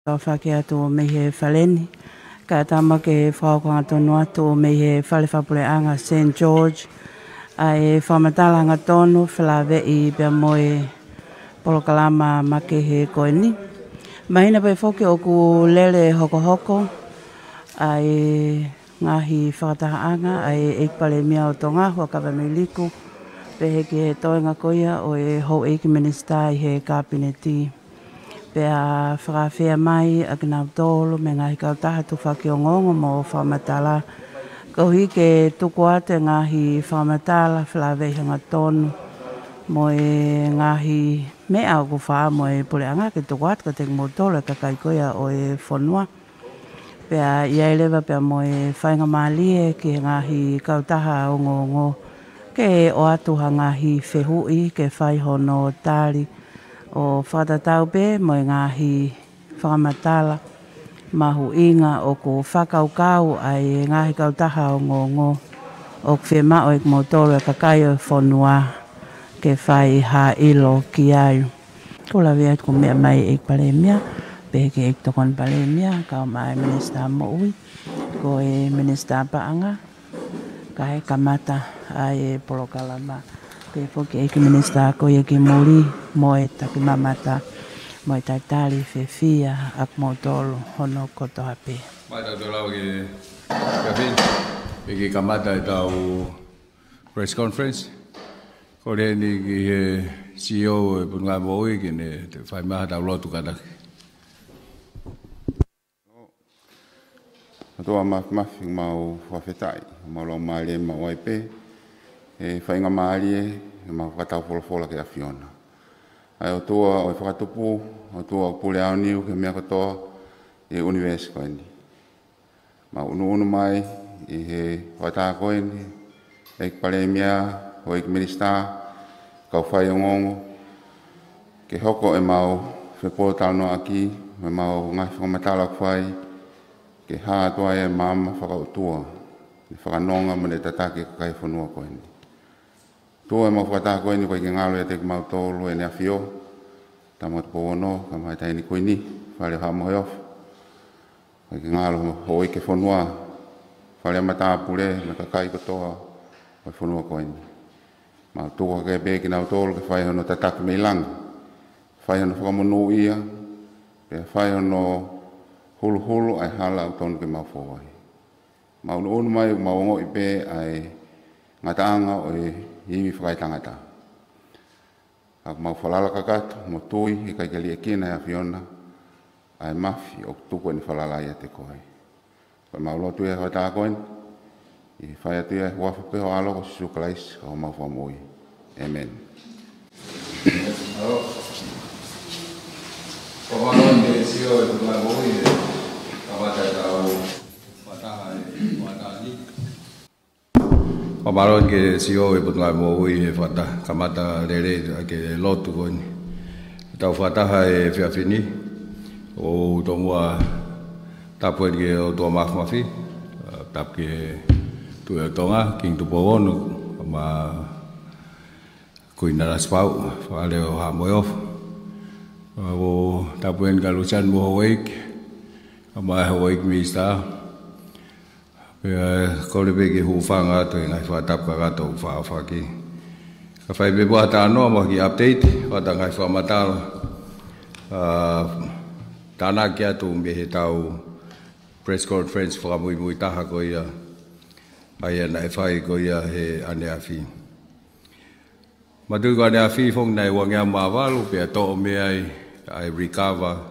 Ka whakea tō me he whaleni. Ka tama ke whakanga tonu atu me he whale whapureanga St. George. Ai whamatalanga tonu whilawe I pia moe Polokalama make he koeni. Mahina pai whoke o ku lele hoko hoko. Ai ngahi whakatahaanga ai Eiki Palemia o Tonga, Hu'akavameiliku. Pehe ki he toenga koia o e hou Eiki Minister I he kabineti. Pea whakawhea mai a kinau tōlu me ngahi kautaha tu Faiongoongo mo whamatala. Kauhi ke tuku ate ngahi whamatala whilawe hanga tonu. Mo e ngahi mea o ku wha mo e pureanga ke tuku ate ka teki mo tōlu ka kaikoia o e whanua. Pea ia elewa pea mo e whainga maalie ki ngahi kautaha o ngongo. Ke o atu ha ngahi whehui ke whaihono tāri. O whakatau pe mo I ngahi whakamatala mahu inga o ko whakaukau ai ngahi kautaha o ngongo o kwhema o ik motoro e kakai o whanua ke whai ha ilo ki ai. Ko la vea ko mea mai Eiki Palemia, pe ke Eiki tokon Palemia, ka o mai Minister Moimoi, ko e Minister Paanga, ka he kamata ai e Polokalama. Ke foki Eiki Minister ko e ki muri mo e taki mamata mo e taitari whewhia ak mo tolu hono koto hape. Mai tau lau ke kawhin, e ki kamata e tau press conference. Ko re ni ki he CEO e punga moi ki ne te whai maha tau lotu kataki. Atua mafi mau whawhetai, mau lau maale mau aipe. E whainga maari e ma whakatau wholofola ke a Fiona. Ai o tua o whakatupu, o tua o pule au niu ke mea katoa e universe koeni. Ma unu mai I he whataa koeni, Eiki Palemia, o Eiki Minister, kau Faiongoongo, ke hoko e mau whepolo tauno aki, me mau ngai whakamatala kwhai, ke haa toa e mama whakautua, ke whakanonga mene tatake kakai whanua koeni. Tua e mau whakatā koeni koe ki ngalo e teki mau tōlu e nea whio. Tā mata pōno, ka mai taini koeni, whare ha mohe ofu. Koe ki ngalo hoi ke whanua, whare mata pule, me ka kai kotoa, koe whanua koeni. Mau tua ke pe ki nau tōlu ke whai hono tataki mei langa. Whai hono whakamonu ia, pe whai hono hulu ai hala au tonu ke mau whawai. Mau unu mai, mau ongo I pe ai ngataanga o e iwi whakai tangata. Ak mau whalala kakatu, mo tui, I kai kali e kina e a Fiona, ai mafi o tuku ni whalala ia te koe. Koe mau lotu e hoi tā koen, I whai atu e wafu peho alo ko sisu kalais, o mau whamoi. Amen. Alo. Ko whanau te sio e tukai moi e kawata e tau wataha e watani. O maron ke sio e putunga mo ui e whata kamata rere ke lotu koini. Tau whataha e whiawhini o tonga tapu e ke o tua mawhmawhi. Tapu ke tu e tonga, king tu powonu, ma kuina raspau, whale o ha moe ofu. O tapu e kaluchan mo hawaik, ma hawaik Minister. Kore peke hufanga ato I ngai whatapka gato whaafaki. Ka whai bebo ata anoa mo ki update, wata ngai whamatala. Tāna ki atu me he tau press conference whakamui taha ko ia. Ai ana e whai ko ia he ane awhi. Matu ko ane awhi whong nei wangea mawalu, pia to'o me ai recover,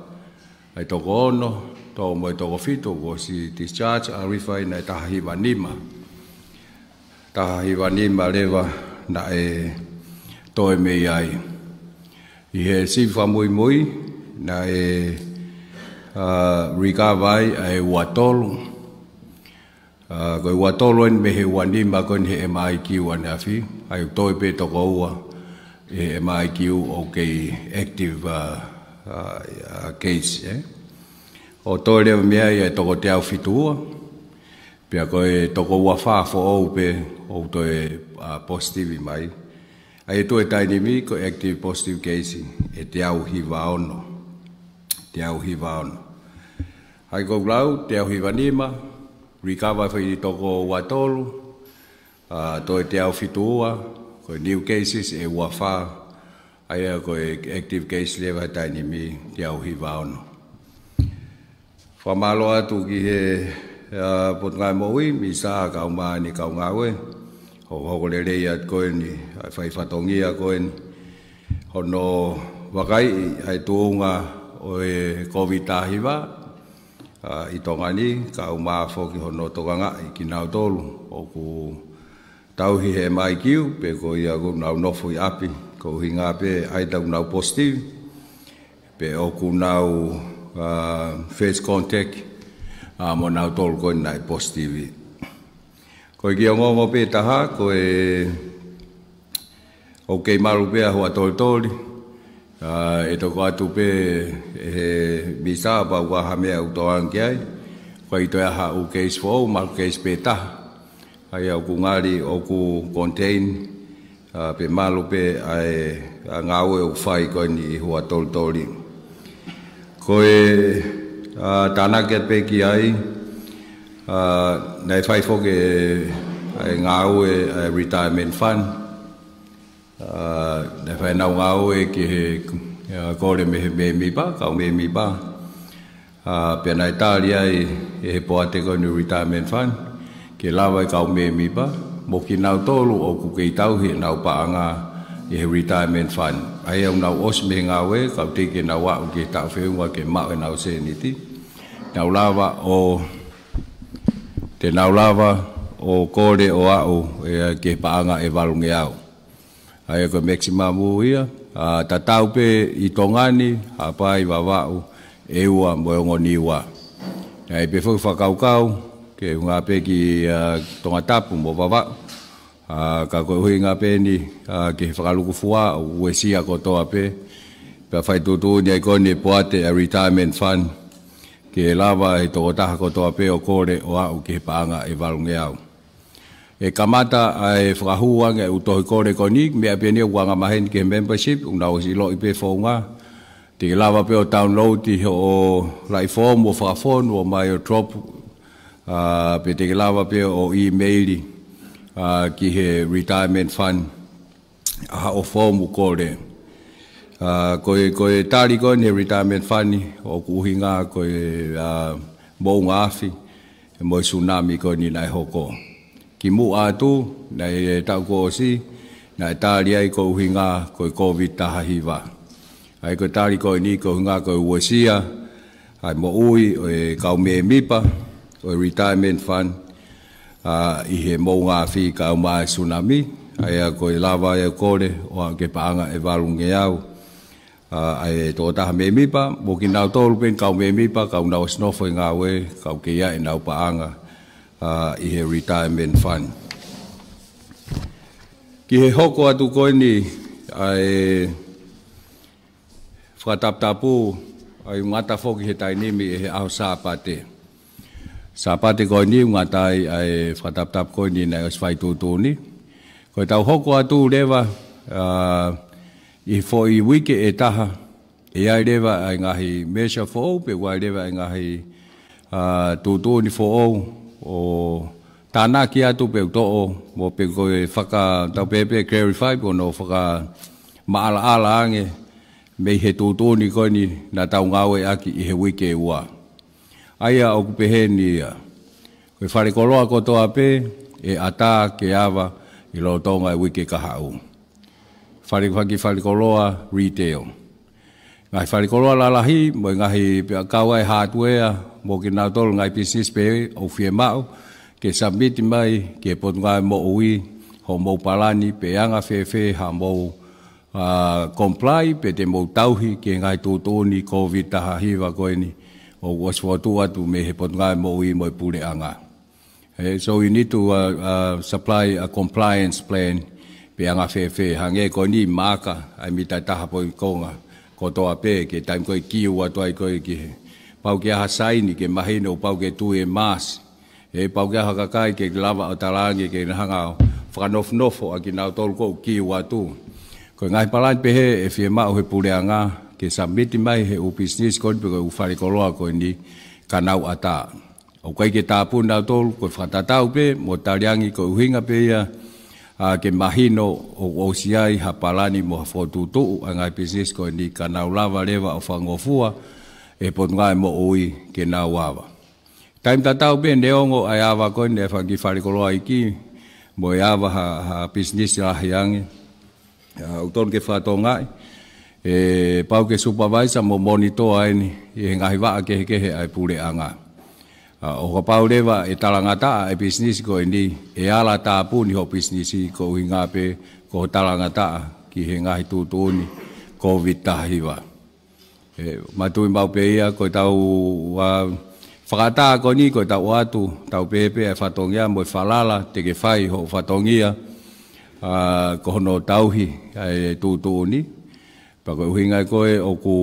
ai toko ono, tō mo toko fito ko si discharge a rifai nei taha hiwa nima. Taha hiwa nima lewa na e toe mei ai. I he sifa Moimoi na e recover ai watolu. Koe watolu en me he wanima koe he MIQ ane afi. Ai toe pe toko ua e MIQ o kei active case. O toi leo mea ia toko te au fitua. Pea koe toko ua whaafo au pe o toi positive mai. Ai toi taini mi ko active positive case e te au hiwa ono. Te au hiwa ono. Hai ko glau te au hiwanima, recover whai toko watolu, toi te au fitua, ko new cases e wafa, ai ko active case lewa taini mi te au hiwaono. Whamalo atu ki he pot ngai moui, mi saa kau maa ni kau ngawe, hoko le rei at koe ni, whai whatongia koe ni, hono wakai ai tuunga o e Covid-19 i Tongani, ka umaa whoki hono tokanga i ki nau tolu, o ku tauhi he mai kiu, pe ko ia ku nau nofu i api, ko hinga pe ai tau nau positive, pe o ku nau face contact, mo nau tolu koe nai positive. Ko i ki o ngongo pe taha, ko e o kei maru pe a hua toli, e toko atu pe he misa pa ua hamea utoan ki ai, ko i toi aha u case fo, maru case pe taha, ai au ku ngari o ku contain, pe malu pe ai ngawe u whai koe ni hua toli. Ko e tānake pe ki ai, nei whai foke ngawe retirement fund, nei whai nau ngawe ki he kore me mipa, kau me mipa, pe nai tāri ai he poate koe ni retirement fund, ke lawa kau me mipa, mo ki nau tolu o ku kei tauhi nau paanga i he retirement fund. Ai au nau os me ngawe, kau teke nau wau ki tau whiunga ke mau e nau seniti. Nau lava o te nau lava o kore o au ke paanga e walunge au. Ai ko maximum uia, ta tau pe i Tongani, hapai wawau, e ua moongo niwa. Ai pe whakaukau, ke ngā pe ki Tongatapu mo wawau, ka koe hui ngā pe ni ke whakaluku fua, uesia kotoa pe, pe whai tutu ni ai kone poate a retirement fund, ke lava e toko taha kotoa pe o kore o au ke paanga e walunge au. E kamata ai whakahuanga e utohi kore konik, mea pe ni uanga mahen ke membership, unau si lo i pe whaunga, te lava pe o download i o lai form o whakafon o mai o drop, pe te lava pe o emaili ki he retirement fund, o form o kore. Koe tari koe ni retirement fund o kuhinga koe mou ngafi mo tsunami koe ni nai hoko. Ki mu atu nai tau ko si nai tari ai koe uhinga koe Covid tahahiva. Ai koe tari koe ni koe uhinga koe uesia ai mo ui o kau me mipa o retirement fund i he mou ngafi kau mai tsunami. Ai koe lava e kore o ke paanga e walunge au. Ai tō taha me mipa, mo ki nau tōru pen kau me mipa, kau nau snofo i ngā we, kau ke ia e nau paanga i he retirement fund. Ki he hoko atu koe ni, ai Tongatapu, ai ngata foki he tainimi e he au sāpate. Sāpate koe ni, ngata ai Tongatapu koe ni nai oswai tūtūni. Koe tau hoko atu rewa, i fo i wike e taha, e ai rewa ai ngahi mesha fo au, pe wai rewa ai ngahi tūtūni fo au, o tāna ki atu pe uto'o, mo pe koe whaka, tau pepe clarify, po no whaka maala ala ange, mei he tūtūni koe ni, na tau ngawe aki i he wike e ua. Aia o kupehe ni, koe whare koloa kotoa pe, e ata ke awa, i lo tonga e wike kahau. Whare koloa retail. Ngai whare koloa lalahi, mo ngahi kawa e hardware, mo ki nau tolu ngai business pe o fie mau, ke submit mai, ke pot ngai mo ui, ho mo palani, pe anga fefe, ha mo comply, pe te mo tauhi, ke ngai tūtūni, Covid tahahiva koe ni, o waswatu atu me he pot ngai mo ui mo pule anga. So we need to supply a compliance plan, pe anga fefe, hange ko ni maka, ai mita taha po i konga, ko toa pe, ke taim koe kiu atu ai koe ki he. Pau ke aha saini, ke mahine o pau ke tu e maas, e pau ke aha kakai, ke lava o talangi, ke hanga whakanofnofo, a ki nau tolu ko kiu atu. Ko ngai palan pe he, e fie mao he pule anga, ke submiti mai he u business koe, pe koe u whare koloa koe ni, kanau ata. O kai ke tāpuna tolu koe whatatau pe, mo tariangi ko uhinga pe ia, ke mahino o siai hapalani mo hawhotutu, angai business ko ni kanau lava lewa o whangofua, e pot ngai mo ui ke nau awa. Taim tatau pe neongo ai awa koe ne whangi wharikoloa iki, mo e awa ha business rahiangi, uton ke whatongai, e pau ke supervisor mo monitor aini, e ngahi waa kehe ai pule anga. O ka pau lewa e talangata e business ko ni e ala tāpu ni ho business ko hinga pe ko talangata ki he ngahi tūtūni Covid tahiwa. Matui mau pe ia ko tau whakata ko ni ko tau atu tau pepe e whatongia mo whalala te ke whai ho whatongia ko hono tauhi e tūtūni. Pako uhinga koe o ku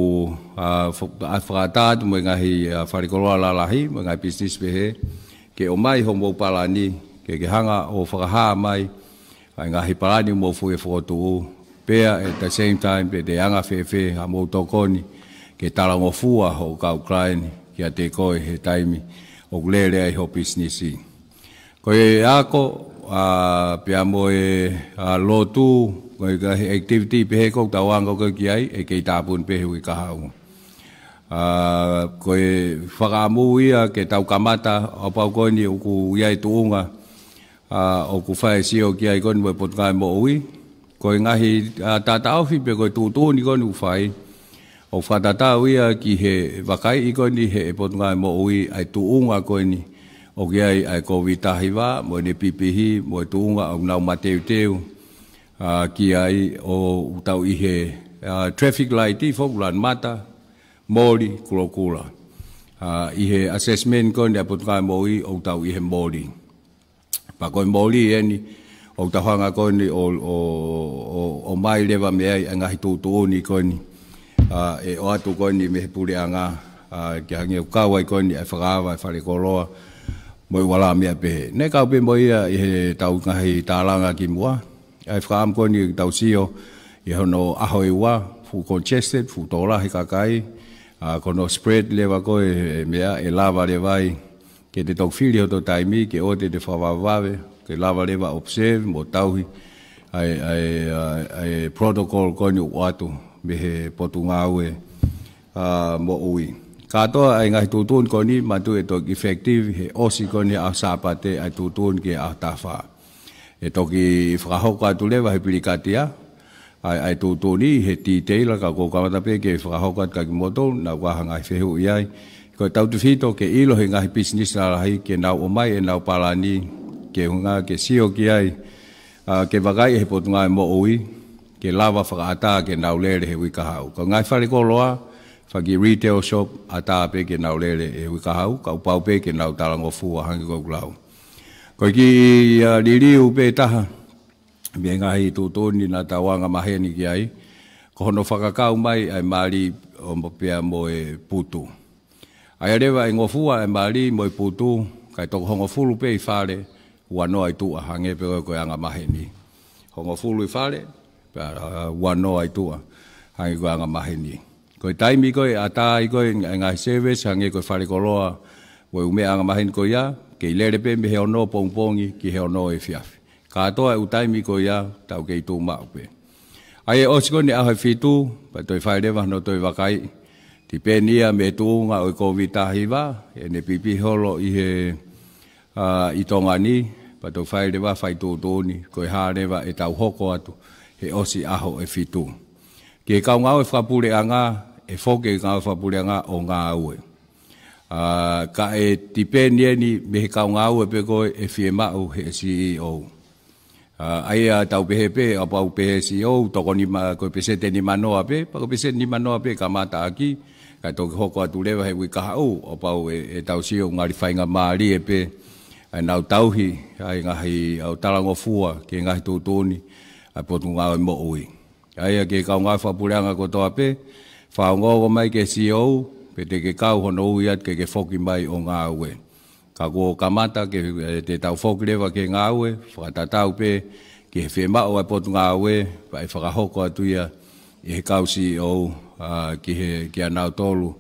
whakata mo ngahi wharikoloa lalahi, mo ngahi business pehe, ke o mai ho mo palani, ke hanga o whakaha mai, ngahi palani mo fue whakotu pea at the same time, pe te anga whewhe ha mo tokoni, ke talango fua ho kau klaini, ki a te koe he taimi, o kulele ai ho business. Koe ako, pea mo e lotu, koe activity pehe kou tawanga koe ki ai, e kei tāpun pehe ui kahau. Koe whakaamu ia ke tau kamata, o pau koe ni uku iai tuunga, o ku whae sio ki ai koe ni pot ngai mo ui. Koe ngahi tata awhi pe koe tūtūni koe ni uwhai, o whatatau ia ki he wakai i koe ni he pot ngai mo ui ai tuunga koe ni, o ki ai Covid tahiwa, mo ne pipihi, mo tuunga au nau mateu teu, ki ai o utau ihe traffic light i fokulan mata, mori, kula. Ihe assessment ko ni aputungai moi o utau ihe mori. Pa koe mori eni, o utahanga ko ni o mai lewa mea i angahi tūtūni ko ni, e o atu ko ni mehe puri anga, ki hangi ukawai ko ni ai whakawa, ai wharikoloa, moi wala mea pehe. Ne kau pe moi ihe tau ngahi tālanga ki mua, ai whakaam koe ni tau sio, i hono aho e wā, fu congested, fu tōla he kakai, kono spread lewa koe mea e lava lewai, ke te tau whiri ho tō taimi, ke o te whawawawe, ke lava lewa observe, mo tauhi, ai protocol koe ni uatu, me he potu ngāue mo ui. Katoa ai ngahi tūtūn koe ni, matu e tōk effective, he osi koe ni au sāpate ai tūtūn ke au tāwha. E toki whakahoko atu lewa he pirikatia, ai tūtūni he titeila ka kōkamatape ke whakahoko atu kaki moto, na wahanga i whehu iai. Ko tautu whito ke ilo he ngahi business narahi ke nau o mai e nau palani, ke hunga ke sio ki ai, ke wakai he potungai mo ui, ke lava whakaata ke nau lere he wikahau. Ko ngai wharikoloa, whaki retail shop ata pe ke nau lere he wikahau, ka upau pe ke nau talango fua hangi koukulau. Ko ki liriu pe taha, me ngahi tūtūni na tawanga maheni ki ai, ko hono whakakau mai ai maari o pia mo e putu. Ai rewa e ngofua ai maari mo e putu, kai toko hongo fulu pe i whare, wano ai tua hange pe koe anga maheni. Hongo fulu i whare, wano ai tua hange koe anga maheni. Koe taimi koe atai koe ngahi service hange koe wharikoloa, koe umea anga maheni koe ia, ke lere pe me he ono pongpongi ki he ono e fiafi. Katoa e utaimi ko ia tau kei tū mau pe. Ai e osiko ni ahoi fitu, pa toi whairewa no toi wakai, ti penia me tūnga o Covid tahiwa, e ne pipi holo i he i Tongani, pa toi whairewa whai tūtūni, ko e hārewa e tau hoko atu, he osi aho e fitu. Ke kau ngau e whapure anga, e whoke ngau e whapure anga o ngā ue. Ka e tipe nieni me he kau ngau e pe koe e fie mau he CEO. Ai tau pehe pe, a pau pehe CEO, toko ni koe pesete ni manoa pe, pa koe pesete ni manoa pe ka mata aki, kai toki hoko atu lewa he wikaha au, a pau e tau sio ngari whainga maari e pe, ai nau tauhi, ai ngahi au talango fua, ke ngahi tūtūni, ai potu ngau e mo ui. Ai ke kau ngau whapureanga kotoa pe, Faiongoongo mai ke CEO, pe te ke kau hono ui at ke whoki mai o ngā ue. Ka kua kamata ke te tau whoki lewa ke ngā ue, whakatatau pe ke he whemao ai potu ngā ue, pa e whakahoko atu ia i he kau CEO ki anau tolu,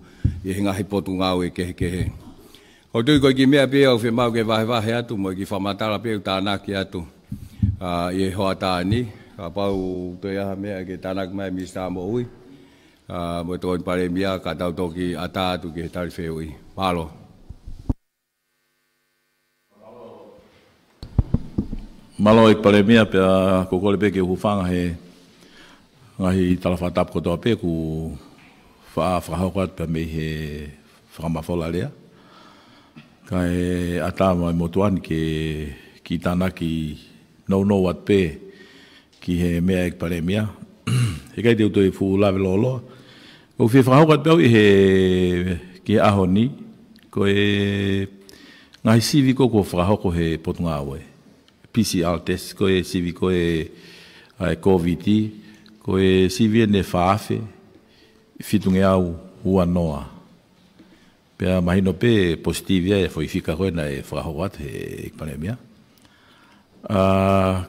i he ngahi potu ngā ue ke he O tu ko ki mea pe o fe mau ke vahe atu mo ki whamatara pe tānaki atu i hoa tāni ka pau to ia mea ke tānaki mai mi sa mo ui mo to Palemia ka tau toki ata atu ke tari wheui malo malo i Palemia pe ko kole pe ke hufanga he ngahi talafatapu ko to pe ku whahokat pe me he whamafola lea kai ata mai motuan ki tanaki no wat pe ki he mea ek Palemia e kai teu toi fu lave lolo o fi frahokat pe he ki ahoni ko e ngai sivi ko frahoko he potngawe PCR test ko e sivi ko e Koviti ko e sivi ne fafe fitunge au ua noa Pea mahino pe positive e foi fica koe na e whakahoat he Palemia.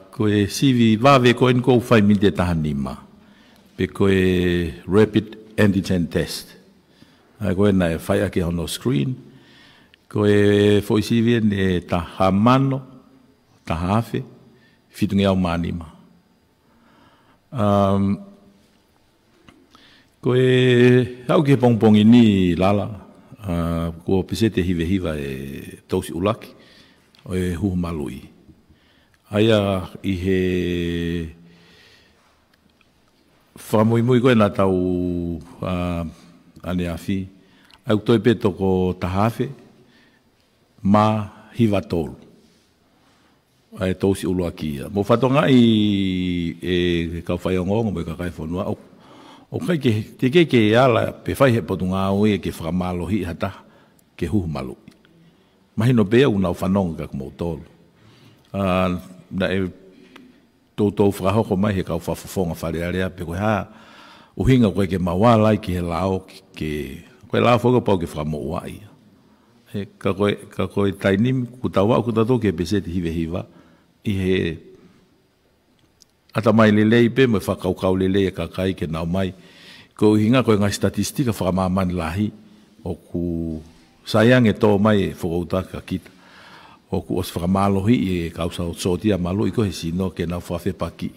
Koe sivi wawe koe nko whai minte taha nima. Pe koe rapid antigen test. Koe na e whai ake hono screen. Koe foi sivi ne taha mano, taha afe, fitungi au manima. Koe au ke pongpongi ni lala. Ko pesete hiva e tausi ulaki o e huhumalui. Aia i he whamoimui koe nā tau ane awhi. Au toi pe toko tahawhe ma hiva tolu. Ai tausi ulaki ia. Mo whatonga i e kau Faiongoongo mo i kakai whanua. O kai te ke ala pe whai he potunga o e ke whakamalohi hata ke huhumalu. Mahino bea unau whanonga ka kumau tolu. Na e tōtou whakahoko mai he kau whafafonga wharearea pe koe haa uhinga koe ke mawalai ki he lao ke koe lao whoka pau ke whakamoua ia. Ka koe tainim kutawa o kutato ke peseti hiva i he ata mai lelei pe me whakaukau lelei e kakai ke nau mai. Ko hinga koe ngai statistika whakamamani lahi o ku sayang e tō mai e whakautaka kita. O ku os whakamalohi e kausa o sotia malo i ko he sino ke nau whawhepaki.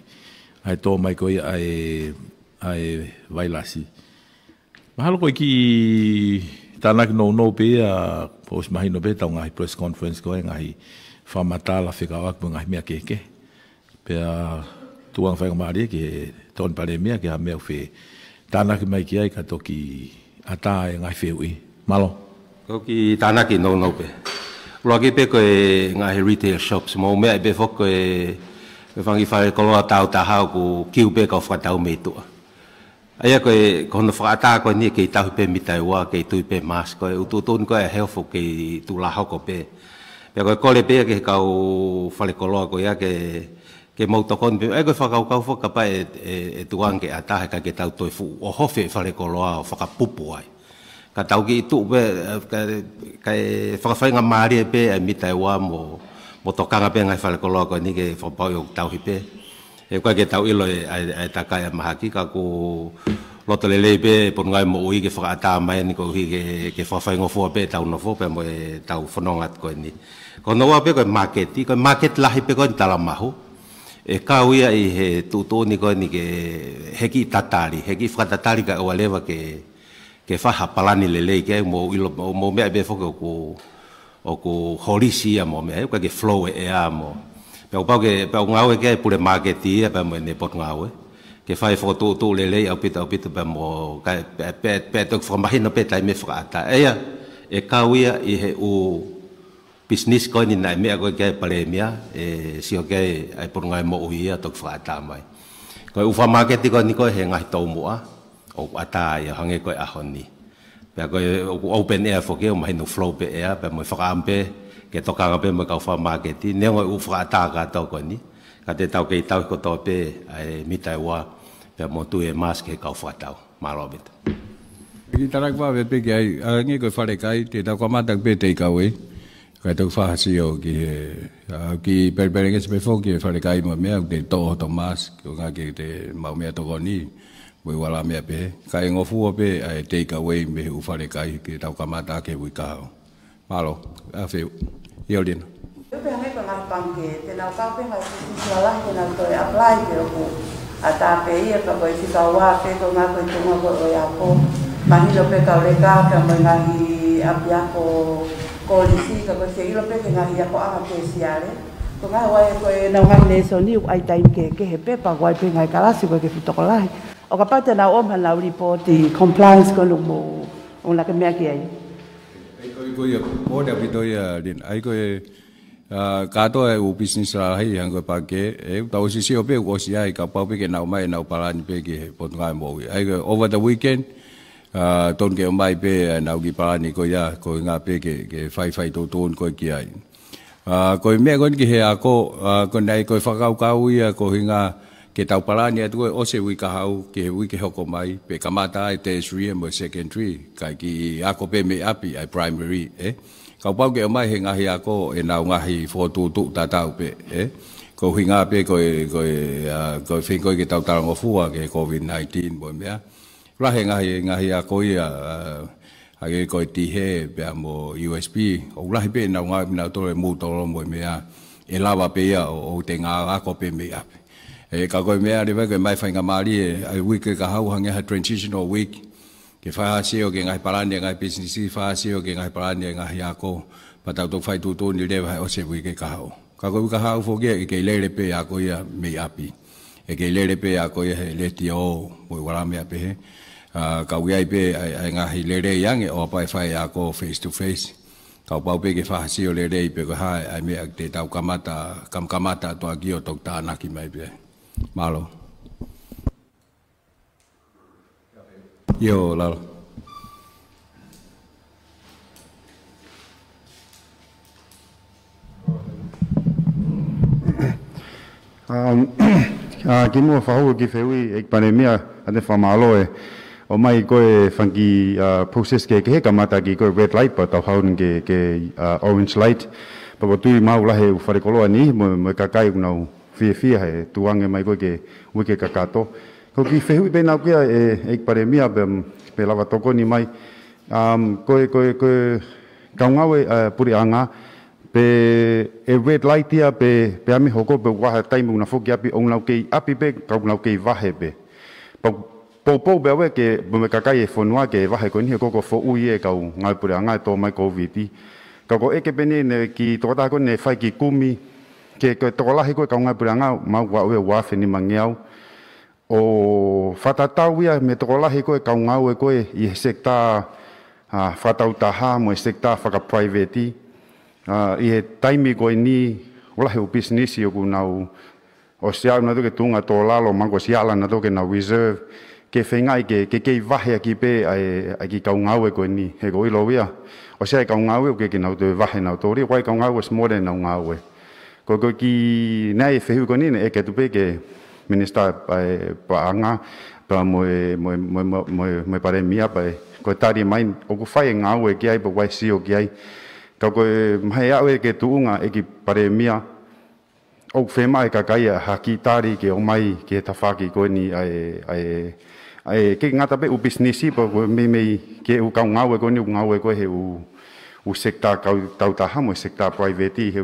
Ai tō mai koe ai vailasi. Mahalo koe ki tānaki no pe a os mahino pe tau ngahi press conference koe ngahi whamatala Fekau'aki ngahi mea keke. Pea tuang Faiongoongo ke ton Palemia ke ha mea fe tanaki mai ki ai ka toki ata e ngai feui malo ko ki tanaki no pe logi pe ko ngai retail shops mo mea be fo ko e fangi fa ko lo tau ta ha ku kiu pe ko fa tau me tu aya ko no fa ata ko ni ke tau pe mitai wa ke tu pe mas ko tu ton ko health ke tu la ha ko pe ko le pe ke ka fa le ko lo ko ya ke mau tokon pe e ko whakaukau whakapa e tuang ke atahe ka ke tau toi fu o hofe whare koloa o whakapupu ai. Ka tau ki itu pe ka e whakawhainga maari pe e mitai wa mo tokanga pe ngai whare koloa ko ni ke whapau i o tau hipe. E koe ke tau ilo e takai a mahaki ka ku loto lelei pe pon ngai mo ui ke whakaata mai ni ko hi ke whawhaingo fua pe tau nofo pe mo e tau whanongat ko ni. Ko noa pe ko market lahi pe ko ni talamahu. E kauia i he tutoni ko ni ke heki whakatatari ka walewa ke whahapalani lelei ke mo mea be foko o ku horisi a mo mea ke flow e a mo pau ngau ke pure marketi pa mo ne pot ngau ke whai foko tu lelei au pita pa mo pe tok whamahino pe tai me whakaata e kauia i he business ko ni na mea ko ke Palemia sio ke ai por ngai mo uia tok whaata mai ko ufa market ko ni ko he ngai tau moa o ata ia hange ko ahoni pe ko open air fo ke o mai no flow pe air pe mo whakaampe ke toka pe mo ka ufa market ne ngo ufa ata ka to ko ni ka te tau ke tau ko to pe ai mitai wa pe mo tu e mask ke ka ufa tau malobit ki tarak va ve pe ke ai ngi ko fare kai te ta ko mata pe te ka we kai tau whahasio ki perperenges me fo ki whare kai mo mea te toho to mas ki o ngake te mau mea toko ni wei wala mea pe kai ngofua pe ai take away me u whare kai ki tau kamata ke wui kao Malo, afeu. Iolin. Yo pengen ko nang pangke, tenau ka pengen ngai salah tenau to apply ke ko. Ata pe ia ka boy si kawa pe ko nga ko tunga ko ya ko. Mani lo pe ka le ka ka mengahi apia ko polisi ka ko se lo pe ngahi ya ko anga pe siare. Ko nga wai ko na ngai ne so ni ai time ke he pe pa wai pe ngai kalasi ko ke fitokolai. O ka pata na om hala report compliance ko lu mo on la ke me ki ai. Ai ko ia o da vitoia din ai ko kato e u business la hai hang ko pa ke e tau si si ope ko si ai ka pa pe ke na mai na para ni pe ke pot ngai mo ai over the weekend ton ke mai pe na gi para ni ko ya ko nga pe ke fai to ton ko ki ai ko me ko ki he ako ko nai ko Fekau'aki ia ko hinga ke tau para ni atu o se wi ka hau ke wi ke hoko mai pe kamata e tertiary mo secondary ka ki ako pe me api ai primary kau pau ke mai hinga hi ako e nau ngahi fotu tu tatau pe ko hinga pe ko fin ko ke tau tarang ofua ke Covid19 bo mea ra hinga hi ako ia age ko ti he pe mo USB o la pe nau nga na to mu to mo mea e lava pe ia o te nga ako pe me ap ka ko mea de ke mai fainga mali ai week ka hau hanga transitional week ke fa sio ke ngai parane ngai business fa sio ke ngai parane ngai ako patau to fai tu ni le o se wi ke ka ho fo ke le pe ako ia me api e ke le pe ako ia le tio mo wala me ape ka wi ai pe ngai le yang o pa fai ako face to face ka pa pe ke fa sio le pe ko ha ai me te tau kamata to aki o to ta na ki mai pe malo yo lalo ki mua whahua ki whewi e Palemia ane whamaloe o mai koe whanki process ke he kamata ki koe red light pa tau haun ke orange light pa tui mau lahe u wharekoloa ni mo kakai unau fia he tuange mai koe ke wike kakato ko ki whewi pe nau kia e Palemia pe lava toko ni mai koe kaungawe puri anga pe e red light ia pe ame hoko pe waha taimu na foki api onau kei api pe kaunau kei vahe pe po be we ke me kakai e fonua ke vahe ko ni ko fo ui e kau ngai puri anga to mai Koviti ka ko eke pene ne ki to ta ko ne fai ki kumi ke to lahi ko kaungai puri anga ma wa we wa fe ni mangiau o fatatau ia me to lahi ko kaungau e ko i sekta fatau taha mo sekta faka private i he taimi ko ni ola he business yo kunau o sia na to ke tunga to lalo mango sia la na to ke na reserve ke fengai ke vahe ki pe ai ki kaungau e ko ni he ko ilo ia o sia kaungau ke na to vahe na to ri wai kaungau is more than ngau ko ki nai fe ko ni e ke tu pe ke minister pa anga pa mo Palemia pa ko tari mai o ku fai ngau e ki ai pa wai sio ki ai ka ko mai awe ke tuunga e ki Palemia o fema e kakai haki tari ke o mai ke tafaki ko ni ai ke ngata pe u business pa me ke u ka ngawe ko ni ngawe ko he u sekta tau ta hamo sekta private he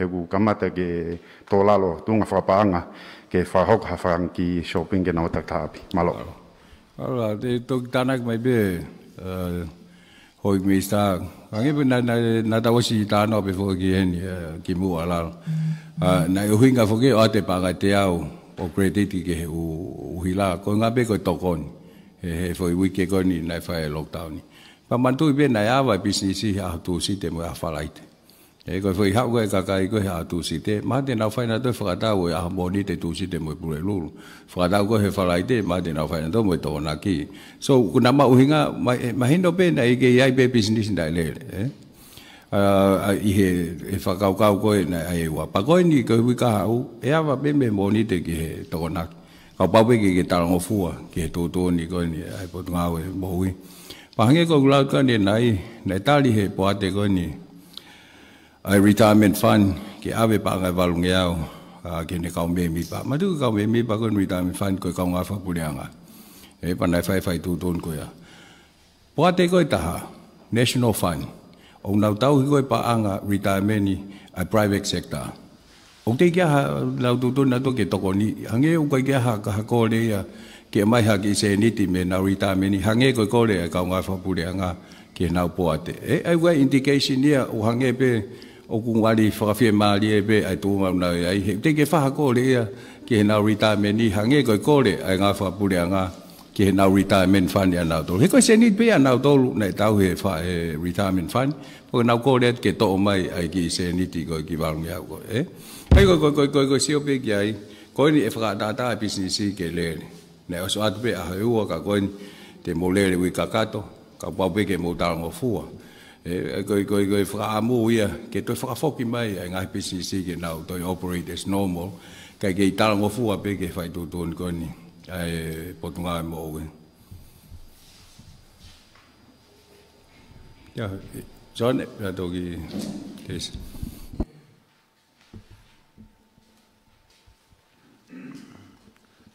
ku kamata ke tolalo tunga fapaanga ke fa hok hafang ki shopping ke na tapi malo ala de to tanak mai be hoi mista ange na ta wasi ta no be fo ki mu ala na uhinga fo ke o te panga te au o credit ke u hila ko nga be ko tokon he fo wiki ko ni na fa lockdown pa mantu be na ya va business ha tu si te mo fa light e ko foi ha ko ka kai ko ha tu si te ma te na fa na to fa ta o ya mo ni te tu si te mo pure lu fa ta ko he fa light ma te na fa na to mo to na ki so kuna ma uhinga ma hindo be na ke ya be business da le i he Fekau'aki ko na ai wa pa ko ni ko wi ka au e ava be me mo ni te ki to na ka pa be ki tarang ofua ki to ni ko ni ai po nga we mo wi pa nge ko la ka ni nai na tali he po ate ko ni ai retirement fund ki ave pa nga valunge au ki ne ka me mi pa ma tu ka me mi pa ko retirement fund ko ka nga fa pulianga e pa na fai tu ton ko ya po ate ko ta national fund o nau tau hiko e paanga retirement ai private sector. O te kia ha lau tutuna to ke toko ni, hange ukai kia ha ka kore ia ke mai ha ki se niti me na retirement hange ko kore e ka ngā whapureanga ke nau poate. Ai wai indication ia o hange pe o kungari whakawhia maari e pe ai tūngau nau ai he. Te ke whaha kore ia ke nau retirement hange ko kore ai ngā whapureanga ke nau retirement fund ia nau tolu. He koe se niti pe ia nau tolu nei tau he retirement fund. Pō nau kore ke to mai ai ki se niti ko ki walungi au ko. Ai ko sio pe ki ai. Koe ni e whakatata e business ke lere. Nei oso atu pe a heua ka koe te mo lere ui kakato. Ka pau pe ke mo tarango fua. Koe whakaamu ia ke toi whakafoki mai ai ngai business ke nau toi operate as normal. Kai ke i tarango fua pe ke whai tutun koe ni. Ai potunga e mo ue. Ja, John, ja toki case.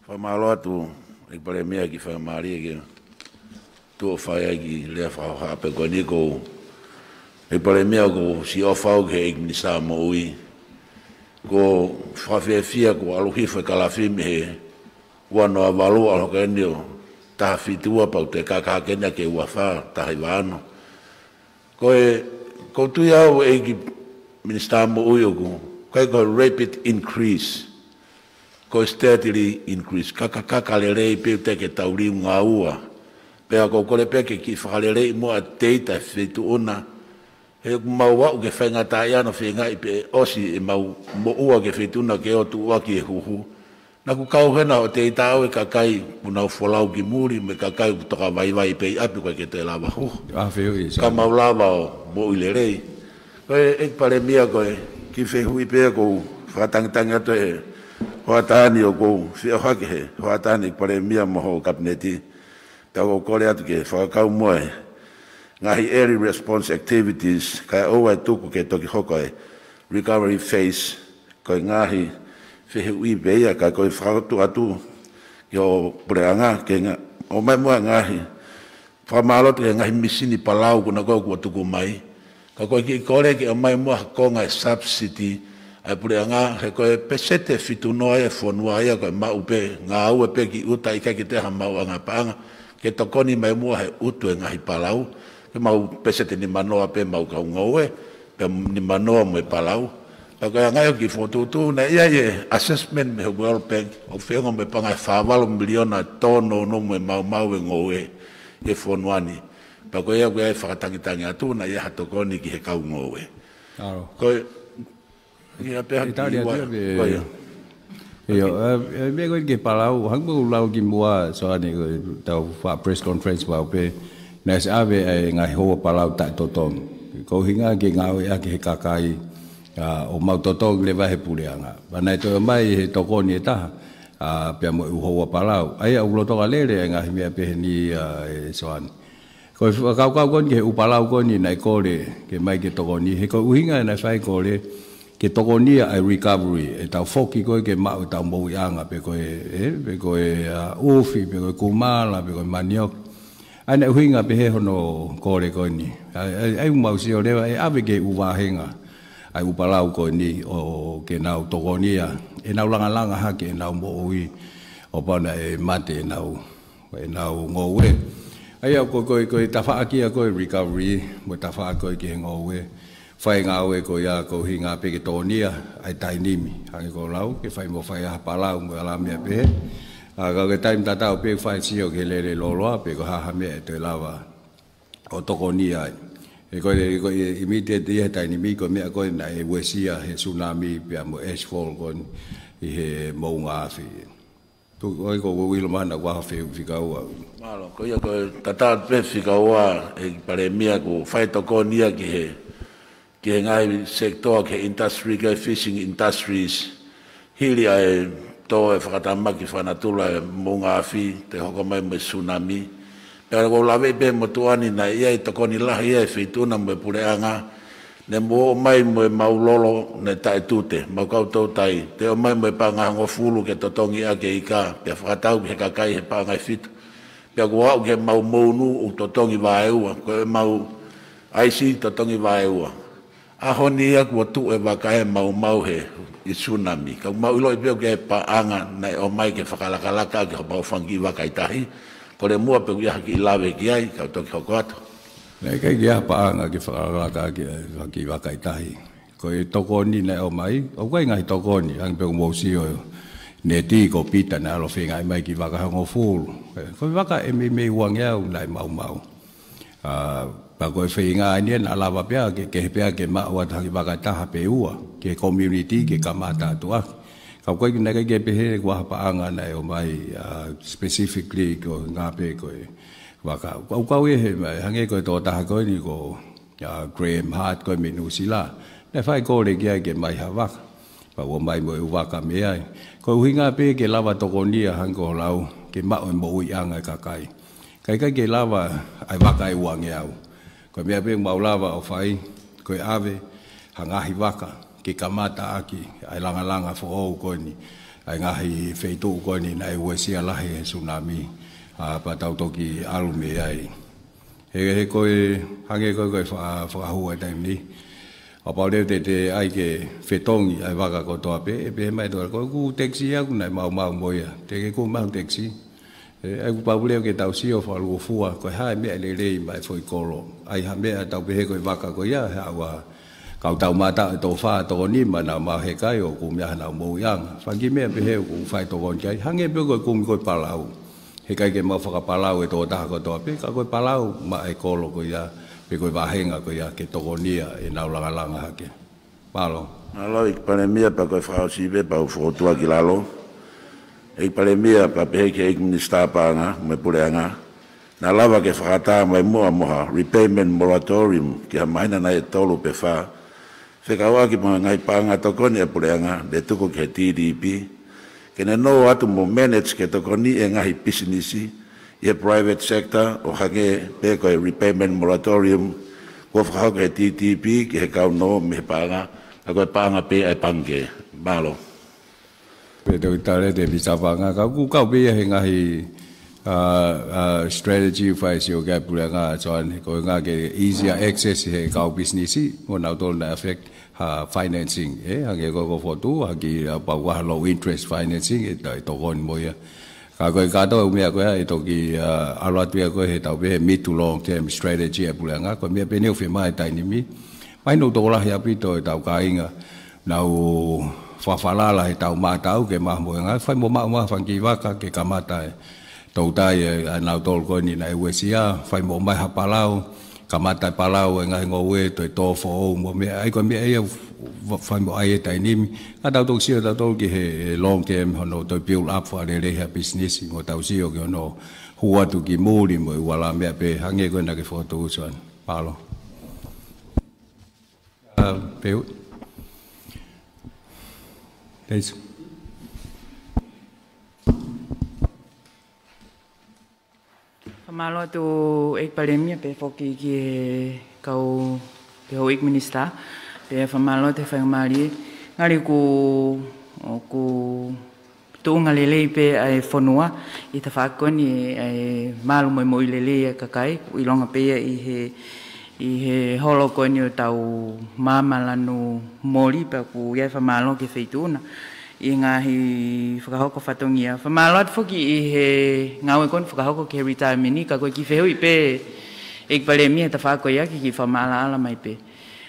Whamalo atu, e Palemia ki whamari ki tua whai ki lea whahape koe ni ko e Palemia ko si ofau ke e nisa mo ui ko whawhiawhia ko aluhifa kalawhimi he ua noa walu alo ka enio taha whitua pau te kakakena ke ua wha tahi wano ko tui au e ki minister mo ui oku ko rapid increase ko steadily increase kaka lerei pe te ke tauri ngā ua pea ko kore pe ke ki whakarerei mo a teita whitu ona he mau wau ke whainga tai ana whainga i pe osi e mau mo ua ke whituna ke o tu ua ki e huhu na ku kau hena o teita au e kakai punau wholau ki muri me kakai kutoka vai pe i api koe ke te lava hu ka mau lava o mo i lerei koe e Palemia koe ki whehui pe ko whakatangitangi ato e Huatani o kou Hu'akavameiliku he Huatani Palemia moho kabineti tau ko kore atu ke whakakau moe ngahi early response activities kai oa tuku ke toki hoko e recovery phase koi ngahi whihui beia kai koi whakatu atu ki o pureanga ke o mai moa ngahi whamalotu ke ngahi misini palau kuna koi kua tuku mai ka koi ki kore ke o mai moa konga e subsidy ai pureanga he koe pesete fitu noa e whanua ia koe mau pe ngā ua pe ki uta ika ki te ha mau anga paanga ke tokoni mai mua he utu e ngahi palau ke mau pesete ni manoa pe mau kau ngoe pe ni manoa mo e palau ka koe ngai o ki whotutu na ia e assessment me he World Bank o whenga me panga e whawalo miliona tono no mo e mau e ngoe e whanuani pa koe ia koe e whakatangitangi atu na ia hatokoni ki he kau ngoe koe Italia dia me ko ke palau hangbu lau ki mua so ani ko tau fa press conference wa pe na sa ave ngai ho palau ta totom ko hinga ke ngau ya ke kakai o mau totong le va he puleanga bana to mai he tokoni ta pe mo ho palau ai u lo to galere ngai me pe ni so an ko kau kon ke u palau kon ni nai ko le ke mai ke tokoni he ko hinga na fai ko le ke tokonia ai recovery e tau foki koe ke mau tau mou ianga pe koe ufi, pe koe kumala, pe koe maniok. Aina uhinga pe he hono kore koe ni. Ai umau si o lewa e ave ke uwahenga. Ai upalau koe ni o ke nau tokonia. E nau langa hake e nau mou ui. O pana e mate e nau ngowe. Ai au koe tawhaakia koe recovery. Mo tawhaa koe ke ngowe. Whai ngā ue ko ia ko hinga pe ke tōnia ai tai nimi. Hangi ko lau ke whai mo whai aha palau mo alamia pe. Ka ke taim tatau pe whai sio ke lere loloa pe ko haha mea e te lawa o toko nia ai. E ko immediate ia tai nimi ko mea ko na e wesia he tsunami pe mo ashfall kon i he mou ngā awhi. Tu oi ko wilo mana kwa hawhi Fekau'aki. Malo, ko ia ko tatau pe Fekau'aki e Palemia ko whai toko nia ki he ke ngai sektor ke industry ke fishing industries hili ai to e whakatamaki whanatula e munga afi te hoko mai me tsunami pero ko lawe pe motuani na ia i tokoni lahi ia e whituna me pureanga ne mo mai mo maulolo ne tae tute mau koutou tai te o mai mo panga hango fulu ke totongi a ke ika pe whakatau ke kakai he panga e whitu pe ko au ke mau mounu u totongi waeua ko e mau ai si to tongi vai ua a honi aku tu e waka e mau he i tsunami ka mau lo pe ke pa anga na o mai ke whakalakalaka ke pa fangi waka itahi ko le mua pe ia ki lave ki ai ka to ki hokoato nei kai ia pa anga ke whakalaka ke fangi waka itahi ko e toko ni na o mai o kai ngai toko ni ang pe mo si o ne ti ko pita na lo finga mai ki waka ngo full ko waka e me wang ya nai mau pa ko finga ni na lava pe ke pe ma wa ta waka ta pe ua ke community ke kamata tu ka ko ki na ke pe he wa pa anga na o mai specifically ko ngape ko waka ko we he hange ko to ta ko ni ko Graham Hart ko minusila na fai ko le ke mai ha waka pa wo mai mo waka me ai ko hinga pe ke lava to ko ni hang ko lau ke ma mo i anga ka kai ke lava ai waka ai wang yau ko me pe mau lava o fai ko ave hanga hi waka ke kamata aki ai langa fo o ko ni ai ngahi feitu ko ni nai wesia la he tsunami pa tau toki alume ai he ko hange ko fa hu ai ni a pa le te ai ke fetongi ai waka ko to pe mai to ko ku taxi aku nai mau moia te ke ku mau taxi ai ku pa bule ke tau si o fa lu fua ko ha me le mai foi kolo ai ha me tau pe ko waka ko ya ha wa kau tau mata to fa to ni ma na ma he kai o ku ya na mo yang fa ki me pe he ku fai to gon kai hange pe ko ko palau he kai ke ma fa palau e to ta ko to pe ka ko palau ma e kolo ko ya pe ko va henga ko ya ke to gonia e na langa hake palo alo ik Palemia pa ko fa si be pa fo tu ki lalo ik Palemia pa pe ke ik minister pa nga me puleanga na lava ke fa mai mo repayment moratorium ke mai na e tolo pe fa Fekau'aki mo ngai panga tokoni e puleanga de tuko ke TDP ke no atu mo manage ke tokoni e ngai business i private sector o hage pe ko repayment moratorium ko fa ke TDP ke ka no me panga ko panga pe e pange malo pe do tale de bisa panga ka ku ka pe he ngai strategy fa si o ga puleanga chon ko nga ke easier access he ka business mo na to na affect financing hage ko fotu hage pa wa low interest financing e to gon mo ya ka ko ka to me ko e to ki alat we ko he to be mid to long term strategy e pulenga ko me pe ne fe mai tai ni mi mai no to la ya pi to ta ka inga na o fa la he ta ma ta ke ma mo nga fa mo ma fa ki wa ka ke kamata to tai na to ko ni na we sia fa mo mai ha palau kamata palau nga ngo we to fo mo me ai ko me ai fa mo ai tai ni a da to sia da to ki he long term no to build up for the business ngo tau sia ko no hua tu ki muri mo wala me pe hange ko na ke foto son palo pe Thanks. Malo tu ek Palemia pe foki ki kau pe ho ek minister pe famalo te famali ngari ku tu ngalele pe ai fonua I ta fa ko ni ai malu Moimoi lele ka kai I longa pe I he holo ko ni tau mama lanu mori pe ku ia famalo ke feituna I ngahi whakahoko whatongia. Whamalot whoki I he ngawe kon whakahoko ke retirement ni ka koe ki whehui pe ek Palemia ta whakoia ki whamala ala mai pe.